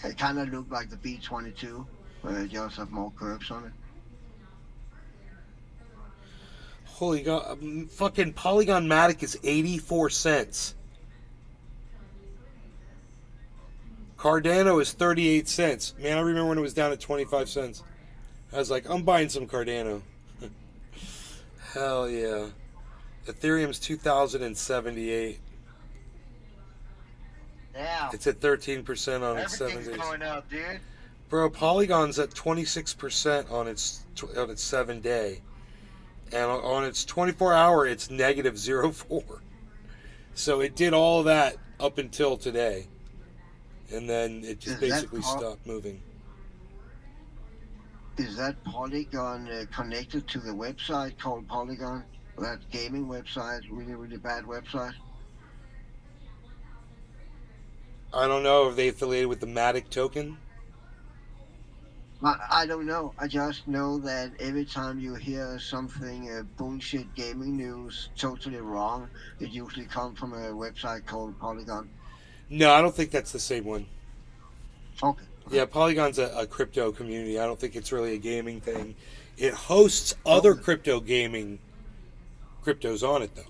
It kind of looked like the B-22, but it just have more curves on it. Holy God. Fucking Polygon Matic is 84 cents. Cardano is 38 cents. Man, I remember when it was down at 25 cents. I was like, I'm buying some Cardano. Hell yeah. Ethereum's 2,078. Yeah. It's at 13% on its 7 Everything's days. going up, dude. Bro, Polygon's at 26% on its 7 day. And on its 24 hour, it's negative 0.4. So it did all of that up until today. And then it just basically stopped moving. Is that Polygon connected to the website called Polygon? That gaming website, really, really bad website? I don't know if they affiliated with the Matic token. I don't know. I just know that every time you hear something bullshit gaming news totally wrong, it usually comes from a website called Polygon. No, I don't think that's the same one. Okay. Yeah, Polygon's a crypto community. I don't think it's really a gaming thing. It hosts other crypto gaming cryptos on it, though.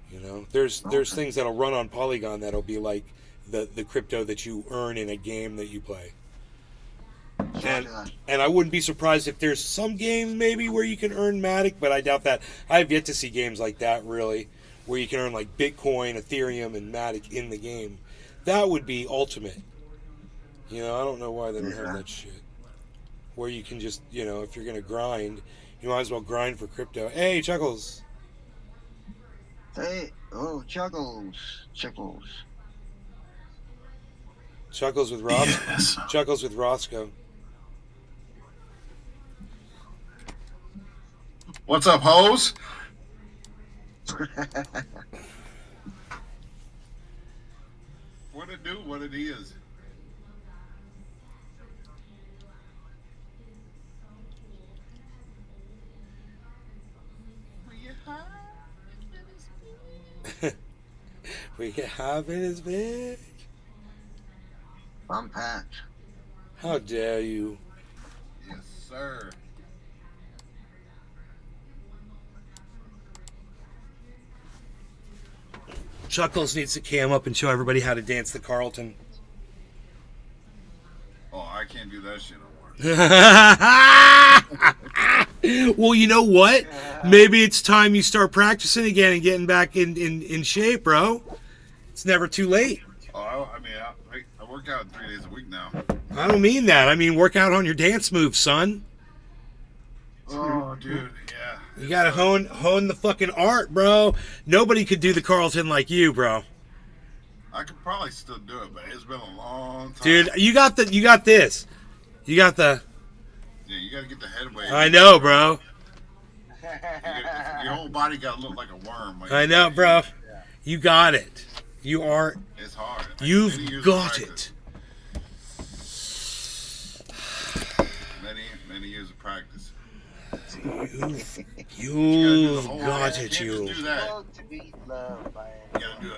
You know, there's things that'll run on Polygon that'll be like the crypto that you earn in a game that you play. And I wouldn't be surprised if there's some games maybe where you can earn Matic, but I doubt that. I have yet to see games like that, really, where you can earn like Bitcoin, Ethereum, and Matic in the game. That would be ultimate. You know, I don't know why they don't have that shit. Where you can just, you know, if you're going to grind, you might as well grind for crypto. Hey, Chuckles. Hey, oh, Chuckles. Chuckles with Roscoe. Yes. Chuckles with Roscoe. What's up, hoes? What it do, what it is. We have it as big. I'm Pat. How dare you? Yes, sir. Chuckles needs to cam up and show everybody how to dance the Carlton. Oh, I can't do that shit no more. Well, you know what? Maybe it's time you start practicing again and getting back in shape, bro. It's never too late. Oh, I mean, I work out 3 days a week now. I don't mean that. I mean work out on your dance moves, son. Oh, dude, yeah. You gotta hone the fucking art, bro. Nobody could do the Carlton like you, bro. I could probably still do it, but it's been a long time. Dude, you got this. You got the. Yeah, you gotta get the head weight. I know, bro. Your whole body gotta look like a worm. Like, I know, bro. You got it. You are. It's hard. Like, You've many years of got practice. it. Many years of practice. You've whole got thing. it, You can't you. just do that. Oh, to be loved by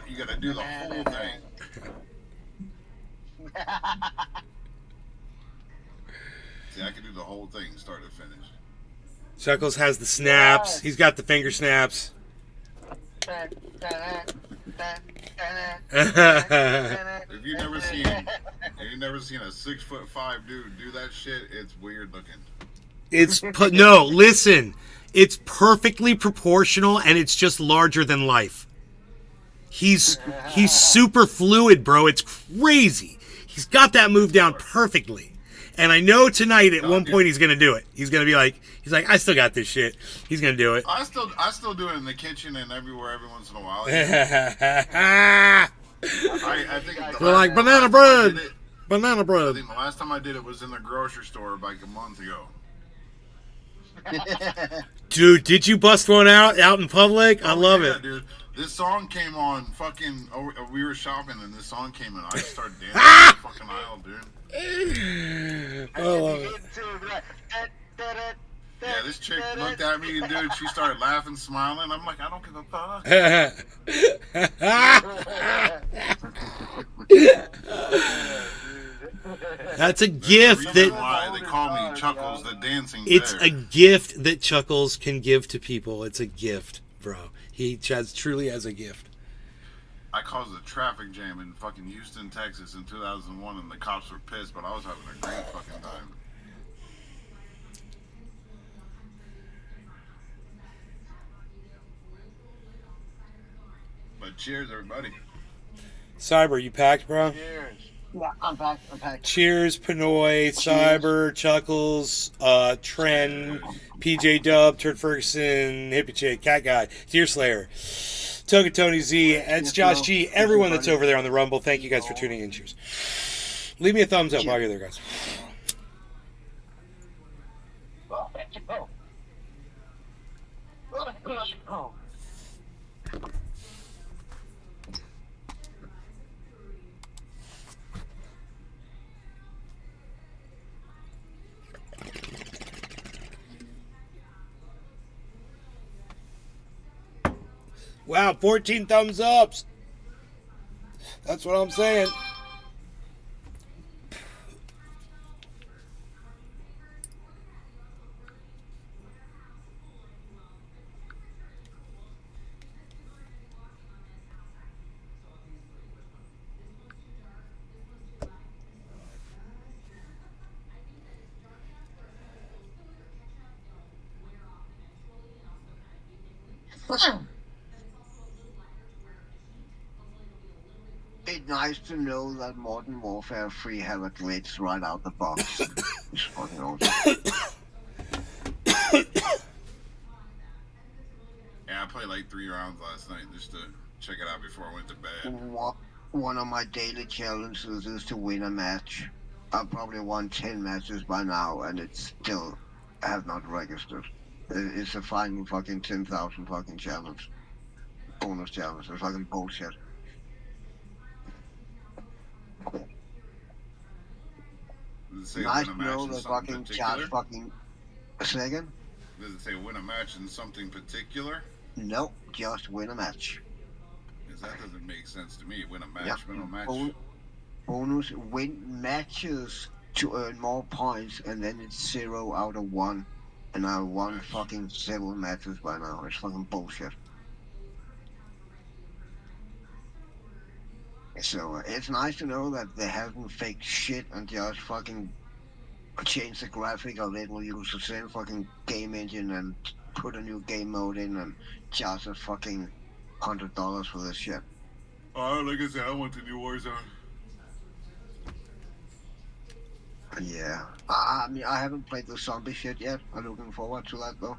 You gotta do the whole thing. See, I can do the whole thing, start to finish. Chuckles has the snaps. He's got the finger snaps. If you've never seen a 6'5" dude do that shit, it's weird looking. No, listen. It's perfectly proportional and it's just larger than life. He's super fluid, bro. It's crazy. He's got that move down perfectly. And I know tonight at one point he's going to do it. He's going to be like, I still got this shit. He's going to do it. I still do it in the kitchen and everywhere every once in a while. I think We're like banana bread. Banana I bread. think the last time I did it was in the grocery store like a month ago. Dude, did you bust one out in public? I love it. Dude. This song came on fucking. We were shopping and this song came in. I just started dancing in the fucking aisle, dude. I love it. Yeah, this chick looked at me and dude, she started laughing, smiling. I'm like, I don't give a fuck. That's a gift The reason why they call me Chuckles, the dancing it's bear. a gift that Chuckles can give to people. It's a gift, bro. He truly has a gift. I caused a traffic jam in fucking Houston, Texas in 2001 and the cops were pissed, but I was having a great fucking time. But cheers, everybody. Cyber, you packed, bro? Cheers. Yeah, I'm back. Cheers, Pinoy, Cyber, Chuckles, Tren, PJ Dub, Turd Ferguson, Hippie Chick, Cat Guy, Deer Slayer, Toga Tony Z, it's Josh G, everyone that's over there on the Rumble. Thank you guys for tuning in. Cheers. Leave me a thumbs up while you're there, guys. Oh. Wow, 14 thumbs ups. That's what I'm saying. It's nice to know that Modern Warfare 3 have a glitch right out the box. It's fucking awesome. Yeah, I played like 3 rounds last night just to check it out before I went to bed. One of my daily challenges is to win a match. I've probably won 10 matches by now, and it still have not registered. It's a final fucking 10,000 fucking challenge. Bonus challenge. It's fucking bullshit. Does it say Nice win a to know match in the something fucking particular? chat fucking... A second? Does it say win a match in something particular? No, just win a match. Because that doesn't make sense to me. Win a match, Yeah. win a match. Bonus win matches to earn more points, and then it's 0 out of 1. And I won fucking 7 matches by now. It's fucking bullshit. So it's nice to know that they haven't faked shit and just fucking changed the graphic a little, use the same fucking game engine and put a new game mode in and charge us fucking $100 for this shit. Oh, like I said, I want the new Warzone. Yeah. I mean, I haven't played the zombie shit yet. I'm looking forward to that though.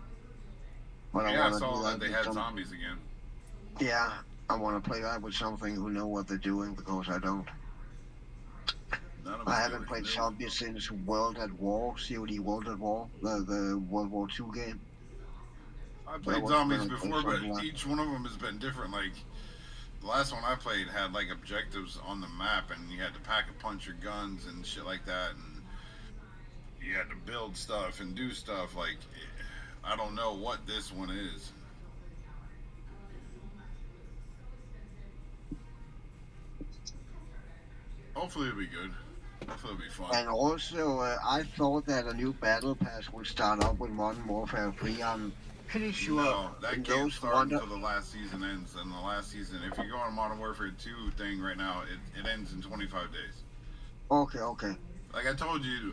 But Yeah, I wanna saw do that they with had some- zombies again. Yeah, I want to play that with something who know what they're doing because I don't. None of I us haven't do. played zombies since World at War, COD World at War, the World War II game. I played was zombies gonna play before, but something like- each one of them has been different. Like, the last one I played had, like, objectives on the map, and you had to pack a punch your guns and shit like that, and you had to build stuff and do stuff. Like, I don't know what this one is. Hopefully it'll be good. Hopefully it'll be fun. And also, I thought that a new battle pass would start up with Modern Warfare 3. I'm pretty sure No, that can't those start wonder- until the last season ends. And the last season, if you go on Modern Warfare 2 thing right now, it ends in 25 days. Okay. Like I told you,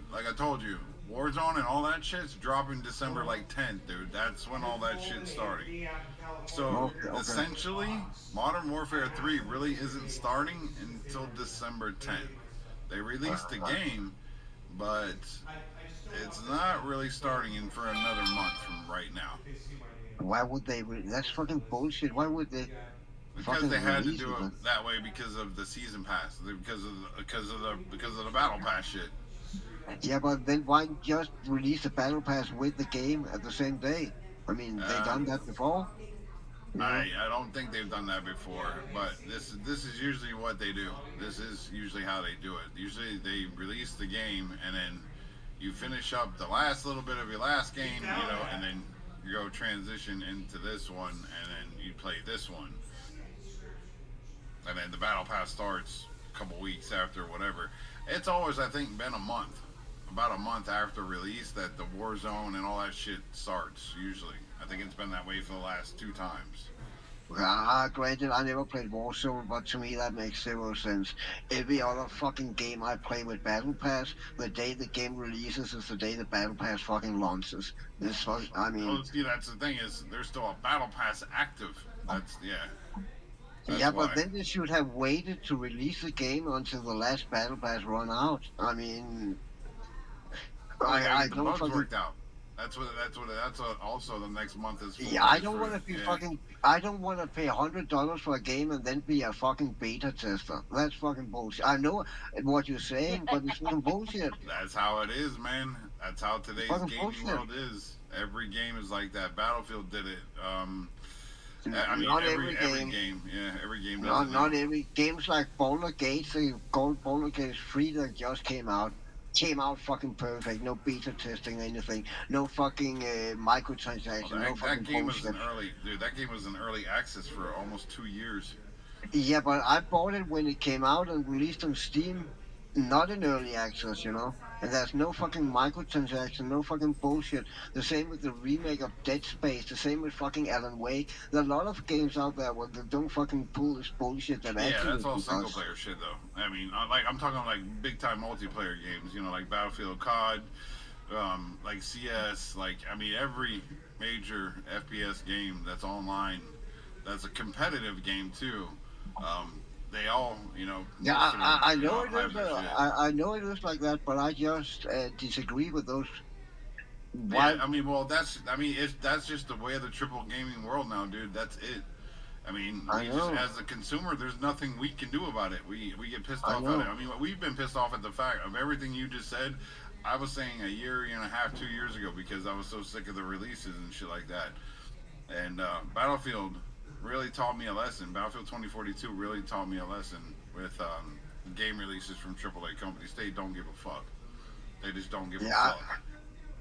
Warzone and all that shit's dropping December like 10th, dude. That's when all that shit's starting. So Okay. essentially, Modern Warfare 3 really isn't starting until December 10th. They released the game, but it's not really starting in for another month from right now. Why would they? That's fucking bullshit. Why would they? Because they had to do it that way because of the season pass, because of the battle pass shit. Yeah, but then why just release the battle pass with the game at the same day? I mean, they done that before. You know? I don't think they've done that before, but this is usually what they do. This is usually how they do it. Usually they release the game and then you finish up the last little bit of your last game, and then you go transition into this one, and then you play this one. And then the battle pass starts a couple weeks after, whatever. It's always, I think, been about a month after release that the Warzone and all that shit starts, usually. I think it's been that way for the last 2 times. Granted, I never played Warzone, but to me that makes zero sense. Every other fucking game I play with Battle Pass, the day the game releases is the day the Battle Pass fucking launches. I mean... Well, see, that's the thing is, there's still a Battle Pass active. That's yeah, why. but then they should have waited to release the game until the last Battle Pass run out. I mean... I the don't bugs fucking... worked out. That's what also the next month is for. Yeah, I don't want to be fucking... I don't want to pay $100 for a game and then be a fucking beta tester. That's fucking bullshit. I know what you're saying, but it's fucking bullshit. That's how it is, man. That's how today's gaming world is. Every game is like that. Battlefield did it. I mean, not every game. Yeah, every game does it. Not every... Games like Boulder Gate, the Gold Boulder Gate 3 that just came out fucking perfect. No beta testing or anything. No fucking microtransactions. Well, no fucking that game bullshit. That game was in early access for almost 2 years. Yeah, but I bought it when it came out and released on Steam, not in early access, And there's no fucking microtransaction, no fucking bullshit. The same with the remake of Dead Space, the same with fucking Alan Wake. There are a lot of games out there where they don't fucking pull this bullshit that Yeah, that's all single player shit though. I mean, I'm talking like big time multiplayer games, like Battlefield, COD, like CS, every major FPS game that's online, that's a competitive game too. They all, Yeah, I know it is. I know it is like that, but I just disagree with those. Why? Yeah, that's just the way of the triple gaming world now, dude. That's it. I mean, as a consumer, there's nothing we can do about it. We get pissed off at it. I mean, we've been pissed off at the fact of everything you just said. I was saying a year and a half, 2 years ago, because I was so sick of the releases and shit like that. And Battlefield really taught me a lesson. Battlefield 2042 really taught me a lesson with game releases from AAA companies. They don't give a fuck. They just don't give a fuck.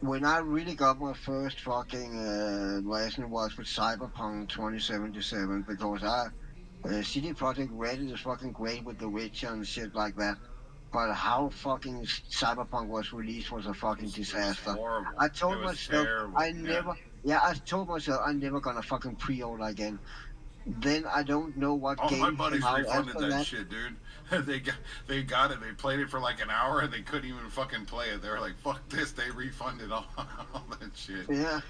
When I really got my first fucking lesson was with Cyberpunk 2077, because CD Projekt Red is fucking great with The Witcher and shit like that. But how fucking Cyberpunk was released was a fucking disaster. I told myself I told myself I'm never gonna fucking pre-order again. Then I don't know what game. My buddies refunded that shit, dude. They got it. They played it for like an hour and they couldn't even fucking play it. They were like, "Fuck this!" They refunded all that shit. Yeah.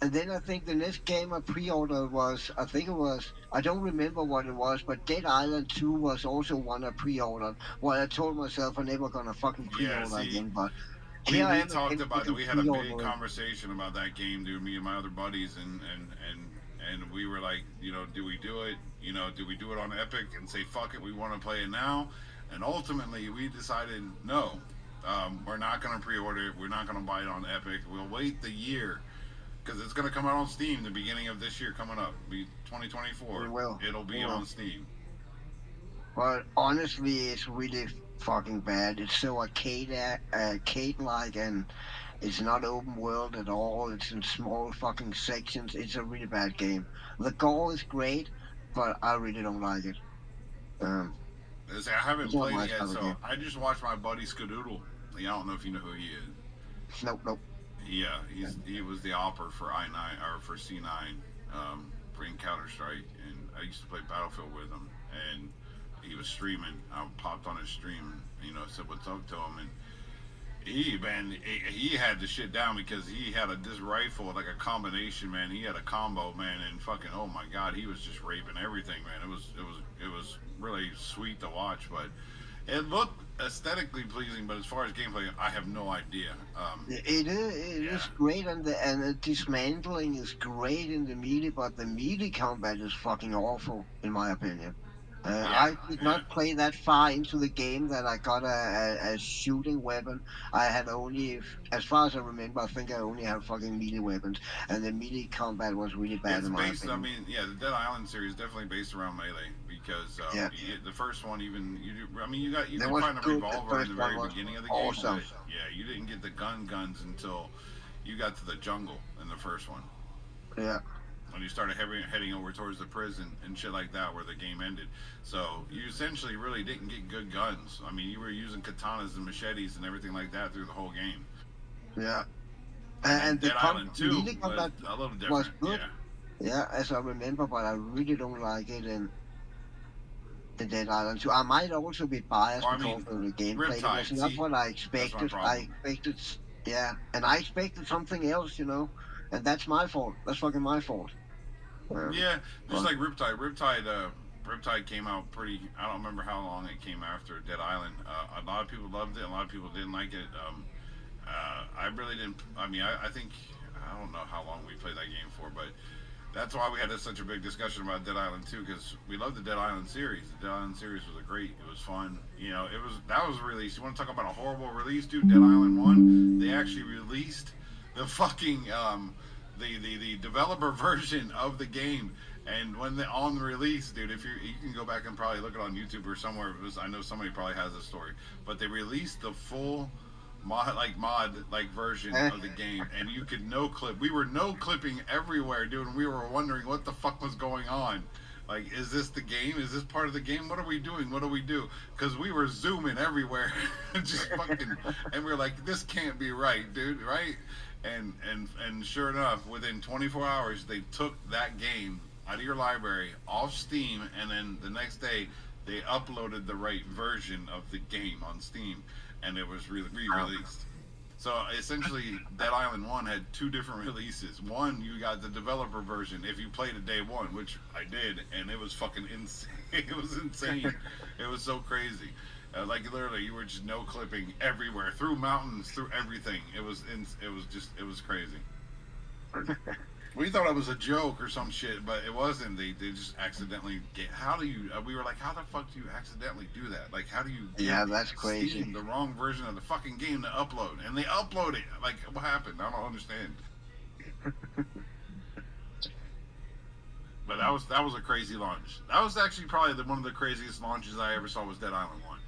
And then I think the next game I pre-ordered was, I don't remember what it was, but Dead Island 2 was also one I pre-ordered. Well, I told myself I'm never gonna fucking pre-order again, but. We talked about it. We had a big conversation about that game, dude. Me and my other buddies, and we were like, do we do it? Do we do it on Epic and say fuck it? We want to play it now. And ultimately, we decided no. We're not gonna pre-order it. We're not gonna buy it on Epic. We'll wait the year because it's gonna come out on Steam the beginning of this year coming up. Be 2024. It will. It'll be on Steam. But honestly, it's really fucking bad. It's so arcade-like, and it's not open world at all. It's in small fucking sections. It's a really bad game. The gore is great, but I really don't like it. I haven't played it yet, so I just watched my buddy Skadoodle. I don't know if you know who he is. Nope. Yeah, he was the operator for I9 or for C9 for Counter Strike, and I used to play Battlefield with him, and he was streaming. I popped on his stream, said what's up to him, and he had the shit down because he had this rifle, like a combination, man. He had a combo, man, and fucking, oh my god, he was just raping everything, man. It was really sweet to watch, but it looked aesthetically pleasing, but as far as gameplay, I have no idea. It is great, and the dismantling is great in the melee, but the melee combat is fucking awful, in my opinion. I did not play that far into the game that I got a shooting weapon. I had only, as far as I remember, I think I only had fucking melee weapons, and the melee combat was really bad It's in my based. I opinion. mean, the Dead Island series is definitely based around melee because the first one even you That can was find a good. The revolver in first the one very was beginning of the awesome. game. But you didn't get the guns until you got to the jungle in the first one. Yeah. When you started heading over towards the prison and shit like that, where the game ended. So you essentially really didn't get good guns. I mean, you were using katanas and machetes and everything like that through the whole game. Yeah. And the Dead Island 2 melee was combat a little different. was good. Yeah, as I remember, but I really don't like it in the Dead Island 2. I might also be biased because of the gameplay. It was not what I expected. I expected, and I expected something else, and that's my fault. That's fucking my fault. Just like Riptide. Riptide came out pretty. I don't remember how long it came after Dead Island. A lot of people loved it. A lot of people didn't like it. I really didn't. I mean, I think I don't know how long we played that game for, but that's why we had such a big discussion about Dead Island 2 because we loved the Dead Island series. The Dead Island series was it was fun. That was released. You want to talk about a horrible release, dude? Dead Island 1. They actually released the fucking the developer version of the game, and when on release, dude, if you can go back and probably look it on YouTube or somewhere. I know somebody probably has this story, but they released the full mod version of the game, and you could no clip. We were no clipping everywhere, dude, and we were wondering what the fuck was going on. Like, is this the game? Is this part of the game? What are we doing? What do we do? Because we were zooming everywhere, just fucking, and we were like, this can't be right, dude, right? And sure enough, within 24 hours, they took that game out of your library, off Steam, and then the next day, they uploaded the right version of the game on Steam, and it was re-released. So essentially, Dead Island 1 had two different releases. One, you got the developer version if you played it day one, which I did, and it was fucking insane. It was insane. It was so crazy. Like literally, you were just no clipping everywhere, through mountains, through everything. It was crazy. We thought it was a joke or some shit, but it wasn't. They just accidentally get. How do you? We were like, how the fuck do you accidentally do that? Like, how do you? Yeah, that's crazy. Steam the wrong version of the fucking game to upload, and they upload it. Like, what happened? I don't understand. But that was a crazy launch. That was actually probably one of the craziest launches I ever saw was Dead Island 1.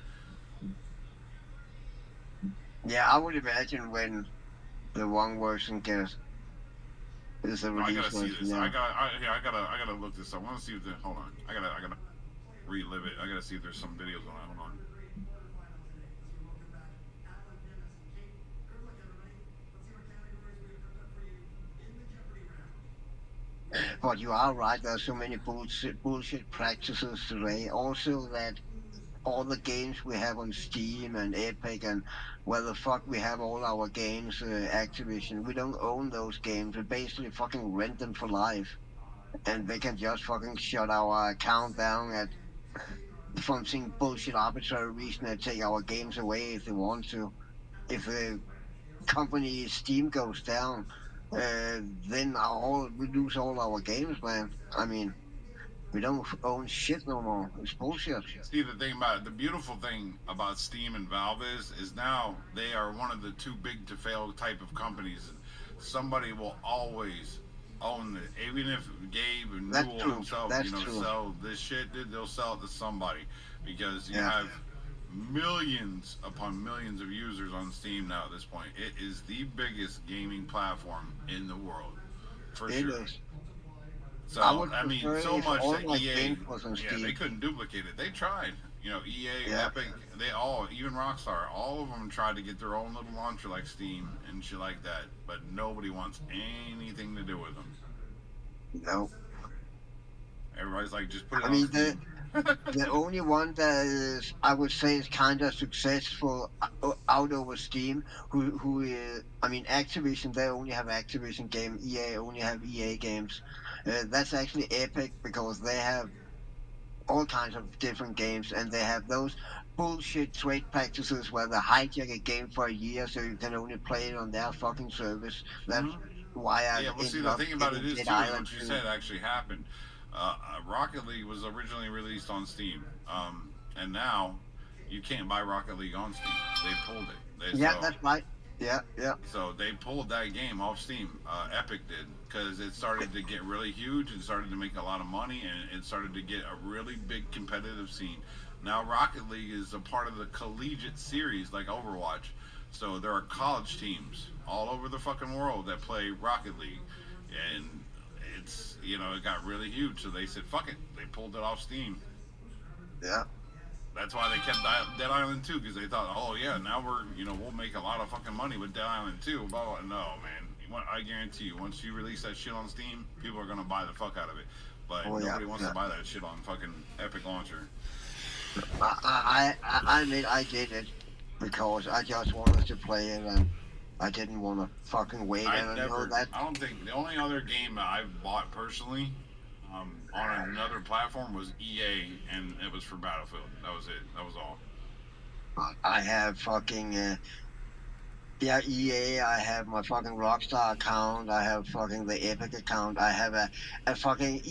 Yeah, I would imagine when the one version gets. I gotta see this. I gotta look this up. I want to see if hold on. I gotta relive it. I gotta see if there's some videos on it. Hold on. But you are right. There's so many bullshit practices today. Also, that all the games we have on Steam and Epic and where the fuck we have all our games, Activision, we don't own those games. We basically fucking rent them for life. And they can just fucking shut our account down from some bullshit arbitrary reason and take our games away if they want to. If the company Steam goes down, then we lose all our games, man. I mean, we don't own shit no more. It's bullshit. See, the beautiful thing about Steam and Valve is now they are one of the too big to fail type of companies. Somebody will always own it, even if Gabe and Newell himself, sell this shit. They'll sell it to somebody because you have millions upon millions of users on Steam now. At this point, it is the biggest gaming platform in the world, for sure. It is. So I mean, so much that EA, they couldn't duplicate it. They tried. EA, Epic, they all, even Rockstar, all of them tried to get their own little launcher like Steam and shit like that, but nobody wants anything to do with them. No. Everybody's like, just put it on Steam. The only one that is, I would say, is kind of successful out over Steam, Activision, they only have Activision game, EA only have EA games. That's actually Epic because they have all kinds of different games, and they have those bullshit trade practices where they hijack a game for a year so you can only play it on their fucking service. That's why I Yeah, well, see, ended the up thing about it getting is, Dead too, and Island what you 2. said actually happened. Rocket League was originally released on Steam, and now you can't buy Rocket League on Steam. They pulled it. Yeah, that's right. Yeah. So they pulled that game off Steam. Epic did, because it started to get really huge and started to make a lot of money, and it started to get a really big competitive scene. Now Rocket League is a part of the collegiate series like Overwatch. So there are college teams all over the fucking world that play Rocket League, and it's, it got really huge. So they said, fuck it. They pulled it off Steam. Yeah. That's why they kept Dead Island 2, because they thought, oh yeah, now we'll make a lot of fucking money with Dead Island 2. Blah, blah. No, man. I guarantee you, once you release that shit on Steam, people are gonna buy the fuck out of it. But nobody wants to buy that shit on fucking Epic Launcher. I admit I did it because I just wanted to play it and I didn't want to fucking wait. I don't think the only other game that I've bought personally on another platform was EA, and it was for Battlefield. That was it. That was all. I have fucking EA. I have my fucking Rockstar account. I have fucking the Epic account. I have a fucking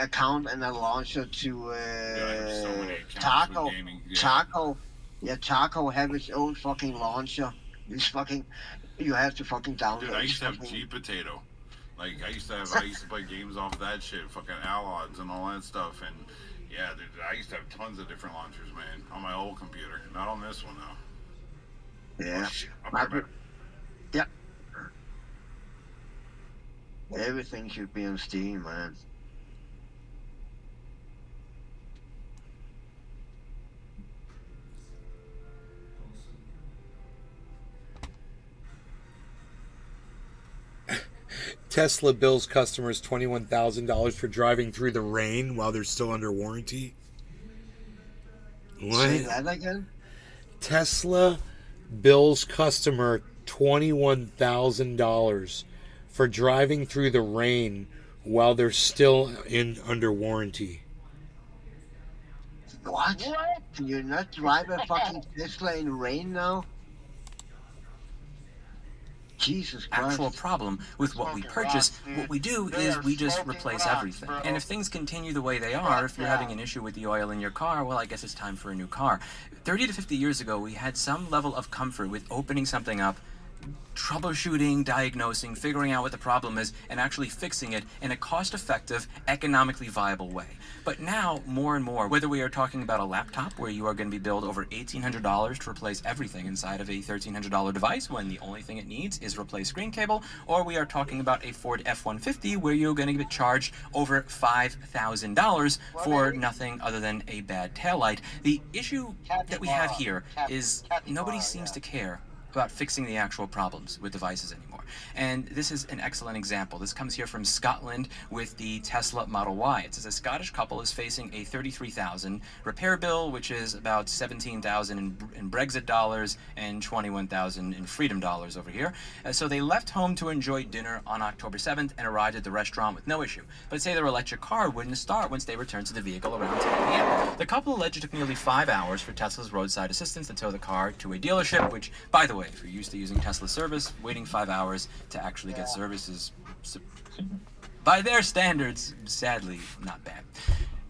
account and a launcher to I have so many accounts Taco. with gaming. Yeah. Taco have its own fucking launcher. It's fucking. You have to fucking download. Dude, I used to have G Potato. Like, I used to play games off that shit, fucking Allods and all that stuff, and yeah, dude, I used to have tons of different launchers, man, on my old computer. Not on this one, though. Yeah. Oh, shit. I'll be right back. Yep. Everything should be on Steam, man. Tesla bills customers $21,000 for driving through the rain while they're still under warranty. What? Say that again? Tesla bills customer $21,000 for driving through the rain while they're still under warranty. What? Can you not drive a fucking Tesla in rain now? Jesus Christ. Actual problem with what we purchase. What we do is we just replace everything. And if things continue the way they are, if you're having an issue with the oil in your car, well, I guess it's time for a new car. 30 to 50 years ago, we had some level of comfort with opening something up, troubleshooting, diagnosing, figuring out what the problem is, and actually fixing it in a cost-effective, economically viable way. But now, more and more, whether we are talking about a laptop where you are going to be billed over $1,800 to replace everything inside of a $1,300 device when the only thing it needs is replace screen cable, or we are talking about a Ford F-150 where you're going to get charged over $5,000 for nothing other than a bad taillight. The issue that we have here is nobody seems to care about fixing the actual problems with devices anymore. And this is an excellent example. This comes here from Scotland with the Tesla Model Y. It says a Scottish couple is facing a $33,000 repair bill, which is about $17,000 in Brexit dollars and $21,000 in freedom dollars over here. So they left home to enjoy dinner on October 7th and arrived at the restaurant with no issue. But say their electric car wouldn't start once they returned to the vehicle around 10 a.m. The couple alleged it took nearly 5 hours for Tesla's roadside assistance to tow the car to a dealership, which, by the way, if you're used to using Tesla service, waiting 5 hours to actually get service is, by their standards, sadly not bad.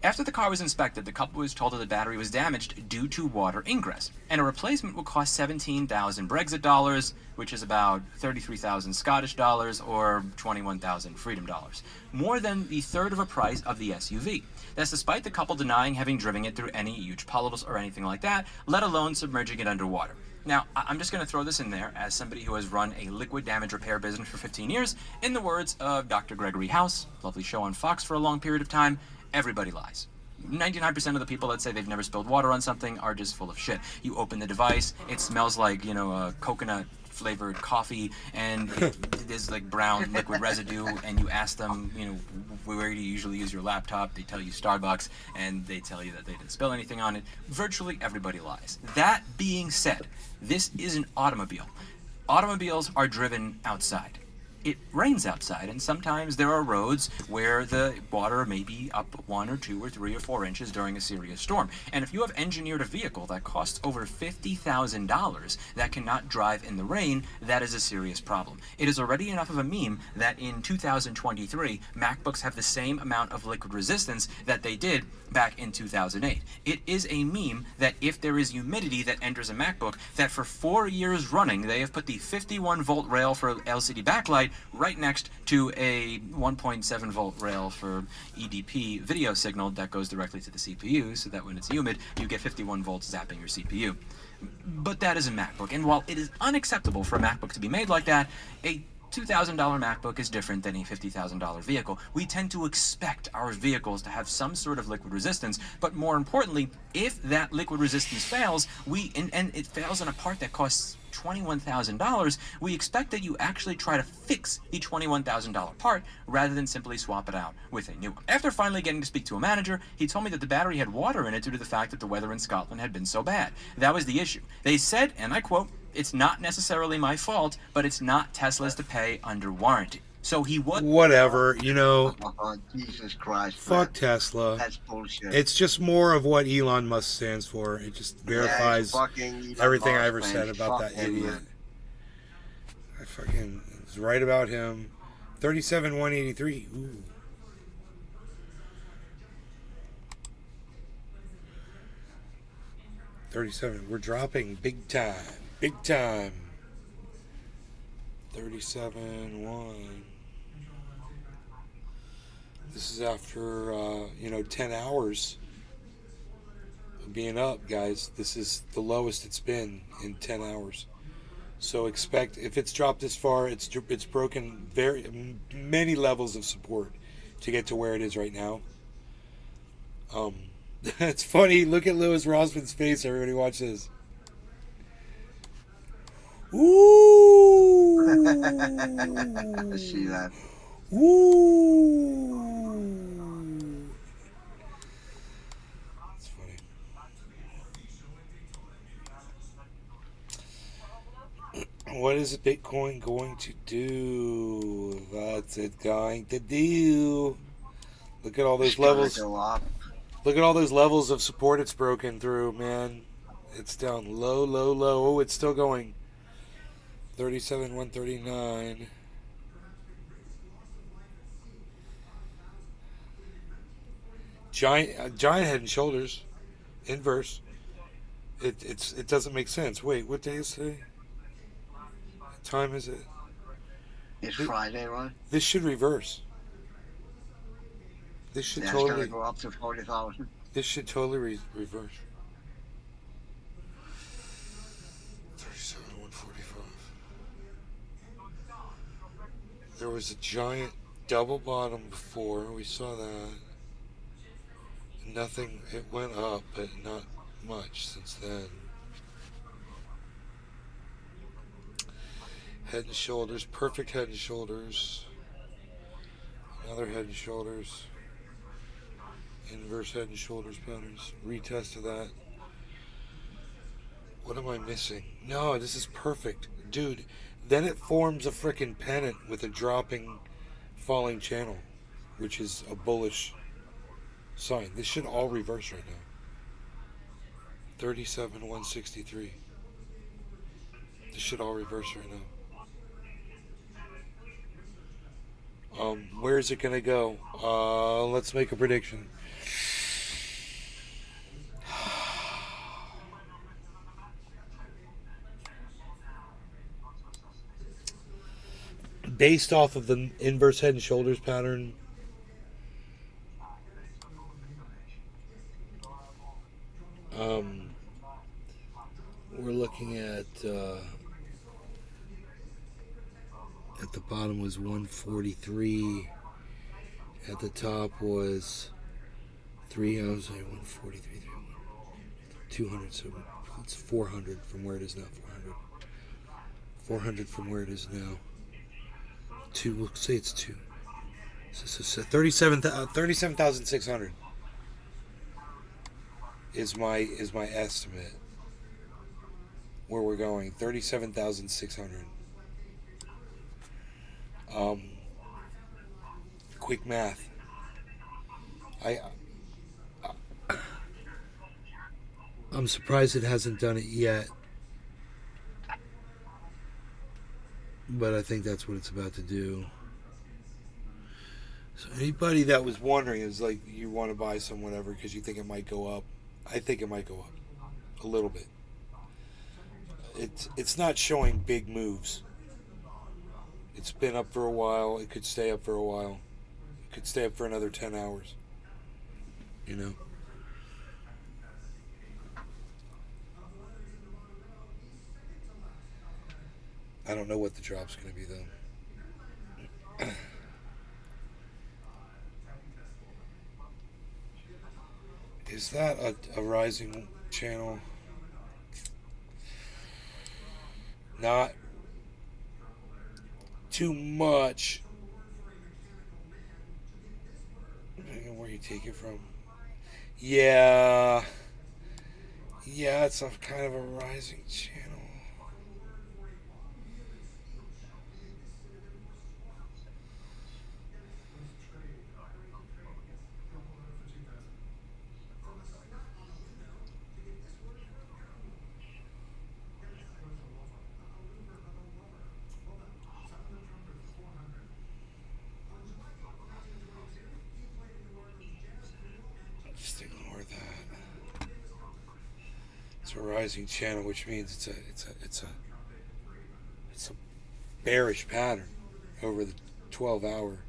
After the car was inspected, the couple was told that the battery was damaged due to water ingress, and a replacement would cost 17,000 Brexit dollars, which is about 33,000 Scottish dollars or 21,000 freedom dollars, more than the third of a price of the SUV. That's despite the couple denying having driven it through any huge puddles or anything like that, let alone submerging it underwater. Now, I'm just going to throw this in there as somebody who has run a liquid damage repair business for 15 years. In the words of Dr. Gregory House, lovely show on Fox for a long period of time, everybody lies. 99% of the people that say they've never spilled water on something are just full of shit. You open the device, it smells like, coconut flavored coffee, and there's like brown liquid residue, and you ask them, where do you usually use your laptop? They tell you Starbucks, and they tell you that they didn't spill anything on it. Virtually everybody lies. That being said, this is an automobile. Automobiles are driven outside. it rains outside, and sometimes there are roads where the water may be up 1 or 2 or 3 or 4 inches during a serious storm. And if you have engineered a vehicle that costs over $50,000 that cannot drive in the rain, that is a serious problem. It is already enough of a meme that in 2023, MacBooks have the same amount of liquid resistance that they did back in 2008. It is a meme that if there is humidity that enters a MacBook, that for 4 years running, they have put the 51 volt rail for LCD backlight right next to a 1.7 volt rail for EDP video signal that goes directly to the CPU, so that when it's humid, you get 51 volts zapping your CPU. But that is a MacBook, and while it is unacceptable for a MacBook to be made like that, a $2,000 MacBook is different than a $50,000 vehicle. We tend to expect our vehicles to have some sort of liquid resistance, but more importantly, if that liquid resistance fails, and it fails on a part that costs $21,000, we expect that you actually try to fix the $21,000 part rather than simply swap it out with a new one. After finally getting to speak to a manager, he told me that the battery had water in it due to the fact that the weather in Scotland had been so bad. That was the issue. They said, and I quote, "It's not necessarily my fault, but it's not Tesla's to pay under warranty." So he was... Whatever, you know. Oh, Jesus Christ. Fuck man. Tesla. That's bullshit. It's just more of what Elon Musk stands for. It just verifies everything I ever said about that idiot. I fucking was right about him. 37,183. Ooh. $37. We're dropping big time. Big time. 37.1. This is after 10 hours of being up, guys. This is the lowest it's been in 10 hours. So expect, if it's dropped this far, it's broken many levels of support to get to where it is right now. It's funny. Look at Louis Rossman's face. Everybody watch this. Ooh. I see that. Ooh. That's funny. What is Bitcoin going to do? What's it going to do? Look at all those levels. Look at all those levels of support it's broken through, man. It's down low, low, low. Oh, it's still going. 37,139. Giant Head and Shoulders, inverse. It doesn't make sense. Wait, what day is today? What time is it? It's Friday, right? This should reverse. This should It's totally gonna go up to 40,000. This should totally reverse. 37,145. There was a giant double bottom before. We saw that. Nothing. It went up, but not much since then. Head and Shoulders. Perfect Head and Shoulders. Another Head and Shoulders. Inverse Head and Shoulders patterns. Retest of that. What am I missing? No, this is perfect. Dude, then it forms a freaking pennant with a dropping, falling channel, which is a bullish sign. This should all reverse right now. 37,163. This should all reverse right now. Where is it going to go? Let's make a prediction. Based off of the inverse Head and Shoulders pattern, we're looking at the bottom was 143, at the top was 143, 200, so it's 400 from where it is now. 400 from where it is now. We'll say it's 2. So 37,600 is my estimate. Where we're going, 37,600. Quick math. I'm surprised it hasn't done it yet. But I think that's what it's about to do. So anybody that was wondering is like, you want to buy some whatever because you think it might go up. I think it might go up a little bit. It's not showing big moves. It's been up for a while. It could stay up for a while. It could stay up for another 10 hours. You know? I don't know what the drop's going to be, though. Is that a rising channel? Not too much. Depending on where you take it from. Yeah. Yeah, it's a kind of a rising channel. Just ignore that. It's a rising channel, which means it's a bearish pattern over the 12-hour.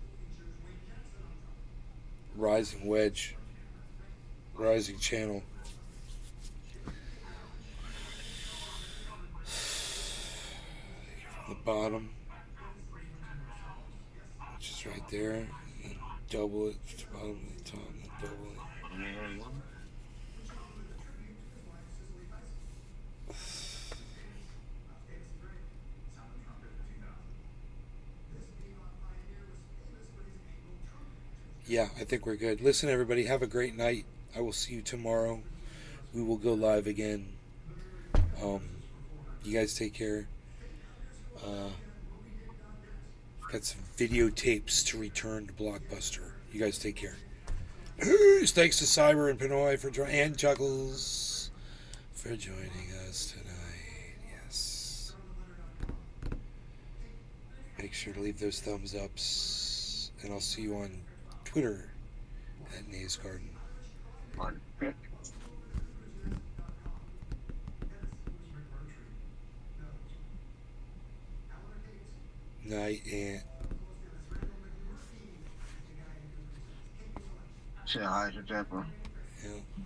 Rising wedge, rising channel. From the bottom, which is right there, and double it to the bottom to the top, and double it. Yeah, I think we're good. Listen, everybody, have a great night. I will see you tomorrow. We will go live again. You guys take care. Got some videotapes to return to Blockbuster. You guys take care. Thanks to Cyber and Pinoy and Chuckles for joining us tonight. Yes. Make sure to leave those thumbs ups, and I'll see you on Twitter at Nays Garden. Night, and say hi to Deborah. yeah.